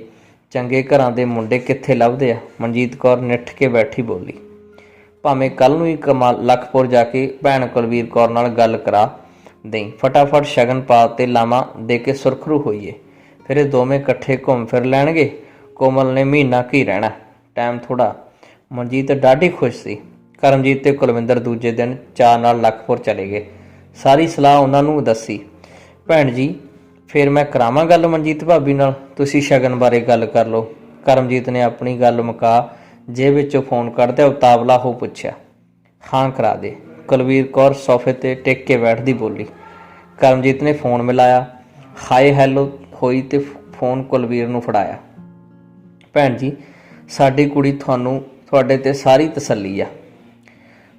ਚੰਗੇ ਘਰਾਂ ਦੇ ਮੁੰਡੇ ਕਿੱਥੇ ਲੱਭਦੇ ਆ, ਮਨਜੀਤ ਕੌਰ ਨਿੱਠ ਕੇ ਬੈਠੀ ਬੋਲੀ। ਭਾਵੇਂ ਕੱਲ੍ਹ ਨੂੰ ਹੀ ਲਖਪੁਰ ਜਾ ਕੇ ਭੈਣ ਕੁਲਵੀਰ ਕੌਰ ਨਾਲ ਗੱਲ ਕਰਾ ਦੇਈਂ, ਫਟਾਫਟ ਸ਼ਗਨ ਪਾ ਤੇ ਲਾਵਾਂ ਦੇ ਕੇ ਸੁਰਖਰੂ ਹੋਈਏ, ਫਿਰ ਇਹ ਦੋਵੇਂ ਇਕੱਠੇ ਘੁੰਮ ਫਿਰ ਲੈਣਗੇ। ਕੋਮਲ ਨੇ ਮਹੀਨਾ ਕੀ ਰਹਿਣਾ, ਟਾਈਮ ਥੋੜ੍ਹਾ। ਮਨਜੀਤ ਡਾਢੀ ਖੁਸ਼ ਸੀ। ਕਰਮਜੀਤ ਤੇ ਕੁਲਵਿੰਦਰ ਦੂਜੇ ਦਿਨ ਚਾਅ ਨਾਲ ਲਖਪੁਰ ਚਲੇ ਗਏ। ਸਾਰੀ ਸਲਾਹ ਉਹਨਾਂ ਨੂੰ ਦੱਸੀ। ਭੈਣ ਜੀ ਫਿਰ ਮੈਂ ਕਰਾਵਾਂ ਗੱਲ ਮਨਜੀਤ ਭਾਬੀ ਨਾਲ, ਤੁਸੀਂ ਸ਼ਗਨ ਬਾਰੇ ਗੱਲ ਕਰ ਲਓ। ਕਰਮਜੀਤ ਨੇ ਆਪਣੀ ਗੱਲ ਮੁਕਾ ਜੇਬ ਵਿੱਚੋਂ ਫੋਨ ਕੱਢਦਿਆ ਉਤਾਵਲਾ ਹੋ ਪੁੱਛਿਆ। ਹਾਂ ਕਰਾ ਦੇ, ਕੁਲਵੀਰ ਕੌਰ ਸੋਫੇ 'ਤੇ ਟਿਕ ਕੇ ਬੈਠਦੀ ਬੋਲੀ। ਕਰਮਜੀਤ ਨੇ ਫੋਨ ਮਿਲਾਇਆ, ਹਾਏ ਹੈਲੋ ਹੋਈ ਤੇ ਫੋਨ ਕੁਲਵੀਰ ਨੂੰ ਫੜਾਇਆ। ਭੈਣ ਜੀ ਸਾਡੀ ਕੁੜੀ ਤੁਹਾਡੇ 'ਤੇ ਸਾਰੀ ਤਸੱਲੀ ਆ,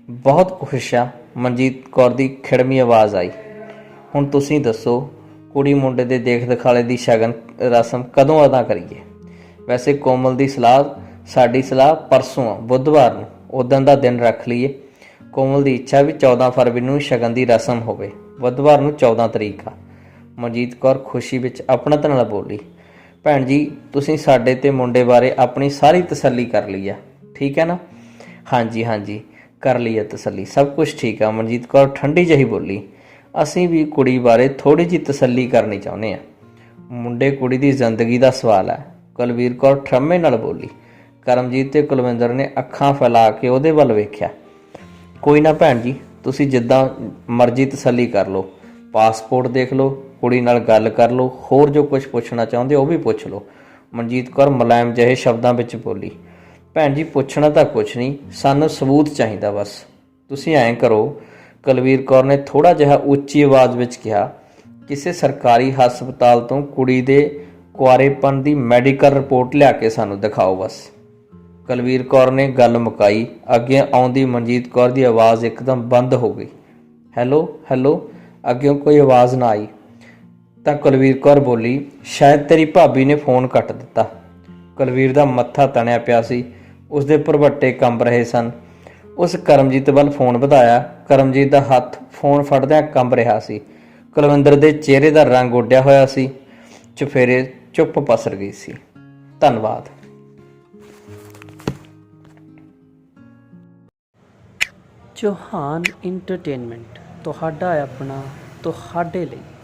ਬਹੁਤ ਖੁਸ਼ ਆ। ਮਨਜੀਤ ਕੌਰ ਦੀ ਖਿੜਮੀ ਆਵਾਜ਼ ਆਈ। ਹੁਣ ਤੁਸੀਂ ਦੱਸੋ ਕੁੜੀ ਮੁੰਡੇ ਦੇ ਦੇਖ ਦਿਖਾਲੇ ਦੀ ਸ਼ਗਨ ਰਸਮ ਕਦੋਂ ਅਦਾ ਕਰੀਏ? ਵੈਸੇ ਕੋਮਲ ਦੀ ਸਲਾਹ, ਸਾਡੀ ਸਲਾਹ ਪਰਸੋਂ ਆ, ਬੁੱਧਵਾਰ ਨੂੰ, ਉਦਣ ਦਾ ਦਿਨ ਰੱਖ ਲਈਏ। ਕੋਮਲ ਦੀ ਇੱਛਾ ਵੀ 14 ਫਰਵਰੀ ਨੂੰ ਸ਼ਗਨ ਦੀ ਰਸਮ ਹੋਵੇ, ਬੁੱਧਵਾਰ ਨੂੰ 14 ਤਰੀਕ ਆ। ਮਨਜੀਤ ਕੌਰ ਖੁਸ਼ੀ ਵਿੱਚ ਆਪਣਤ ਨਾਲ ਬੋਲੀ। ਭੈਣ ਜੀ ਤੁਸੀਂ ਸਾਡੇ ਤੇ ਮੁੰਡੇ ਬਾਰੇ ਆਪਣੀ ਸਾਰੀ ਤਸੱਲੀ ਕਰ ਲਈ ਆ, ਠੀਕ ਹੈ ਨਾ? ਹਾਂਜੀ ਹਾਂਜੀ ਕਰ ਲਈ ਆ ਤਸੱਲੀ, ਸਭ ਕੁਝ ਠੀਕ ਆ। ਮਨਜੀਤ ਕੌਰ ਠੰਡੀ ਜਿਹੀ ਬੋਲੀ। ਅਸੀਂ ਵੀ ਕੁੜੀ ਬਾਰੇ ਥੋੜ੍ਹੀ ਜਿਹੀ ਤਸੱਲੀ ਕਰਨੀ ਚਾਹੁੰਦੇ ਹਾਂ, ਮੁੰਡੇ ਕੁੜੀ ਦੀ ਜ਼ਿੰਦਗੀ ਦਾ ਸਵਾਲ ਹੈ, ਕੁਲਵੀਰ ਕੌਰ ਠਰਮੇ ਨਾਲ ਬੋਲੀ। ਕਰਮਜੀਤ ਤੇ ਕੁਲਵਿੰਦਰ ਨੇ ਅੱਖਾਂ ਫੈਲਾ ਕੇ ਉਹਦੇ ਵੱਲ ਵੇਖਿਆ। ਕੋਈ ਨਾ ਭੈਣ ਜੀ ਤੁਸੀਂ ਜਿੱਦਾਂ ਮਰਜ਼ੀ ਤਸੱਲੀ ਕਰ ਲਓ, ਪਾਸਪੋਰਟ ਦੇਖ ਲਓ, ਕੁੜੀ ਨਾਲ ਗੱਲ ਕਰ ਲਓ, ਹੋਰ ਜੋ ਕੁਝ ਪੁੱਛਣਾ ਚਾਹੁੰਦੇ ਉਹ ਵੀ ਪੁੱਛ ਲਓ। ਮਨਜੀਤ ਕੌਰ ਮੁਲਾਇਮ ਜਿਹੇ ਸ਼ਬਦਾਂ ਵਿੱਚ ਬੋਲੀ। ਭੈਣ ਜੀ ਪੁੱਛਣਾ ਤਾਂ ਕੁਛ ਨਹੀਂ, ਸਾਨੂੰ ਸਬੂਤ ਚਾਹੀਦਾ ਬਸ। ਤੁਸੀਂ ਐਂ ਕਰੋ, ਕੁਲਵੀਰ ਕੌਰ ਨੇ ਥੋੜ੍ਹਾ ਜਿਹਾ ਉੱਚੀ ਆਵਾਜ਼ ਵਿੱਚ ਕਿਹਾ, ਕਿਸੇ ਸਰਕਾਰੀ ਹਸਪਤਾਲ ਤੋਂ ਕੁੜੀ ਦੇ ਕੁਆਰੇਪਨ ਦੀ ਮੈਡੀਕਲ ਰਿਪੋਰਟ ਲਿਆ ਕੇ ਸਾਨੂੰ ਦਿਖਾਓ ਬਸ। ਕੁਲਵੀਰ ਕੌਰ ਨੇ ਗੱਲ ਮੁਕਾਈ। ਅੱਗੇ ਆਉਂਦੀ ਮਨਜੀਤ ਕੌਰ ਦੀ ਆਵਾਜ਼ ਇੱਕਦਮ ਬੰਦ ਹੋ ਗਈ। ਹੈਲੋ ਹੈਲੋ ਅੱਗਿਓਂ ਕੋਈ ਆਵਾਜ਼ ਨਾ ਆਈ ਤਾਂ ਕੁਲਵੀਰ ਕੌਰ ਬੋਲੀ, ਸ਼ਾਇਦ ਤੇਰੀ ਭਾਬੀ ਨੇ ਫੋਨ ਕੱਟ ਦਿੱਤਾ। ਕੁਲਵੀਰ ਦਾ ਮੱਥਾ ਤਣਿਆ ਪਿਆ ਸੀ, ਉਸਦੇ ਭਰਵੱਟੇ ਕੰਬ ਰਹੇ ਸਨ। ਉਸ ਕਰਮਜੀਤ ਵੱਲ ਫੋਨ ਵਧਾਇਆ। ਕਰਮਜੀਤ ਦਾ ਹੱਥ ਫੋਨ ਫੜਦਿਆਂ ਕੰਬ ਰਿਹਾ ਸੀ। ਕੁਲਵਿੰਦਰ ਦੇ ਚਿਹਰੇ ਦਾ ਰੰਗ ਉੱਡਿਆ ਹੋਇਆ ਸੀ। ਚੁਫੇਰੇ ਚੁੱਪ ਪਸਰ ਗਈ ਸੀ। ਧੰਨਵਾਦ। ਚੌਹਾਨ ਇੰਟਰਟੇਨਮੈਂਟ ਤੁਹਾਡਾ ਆਪਣਾ, ਤੁਹਾਡੇ ਲਈ।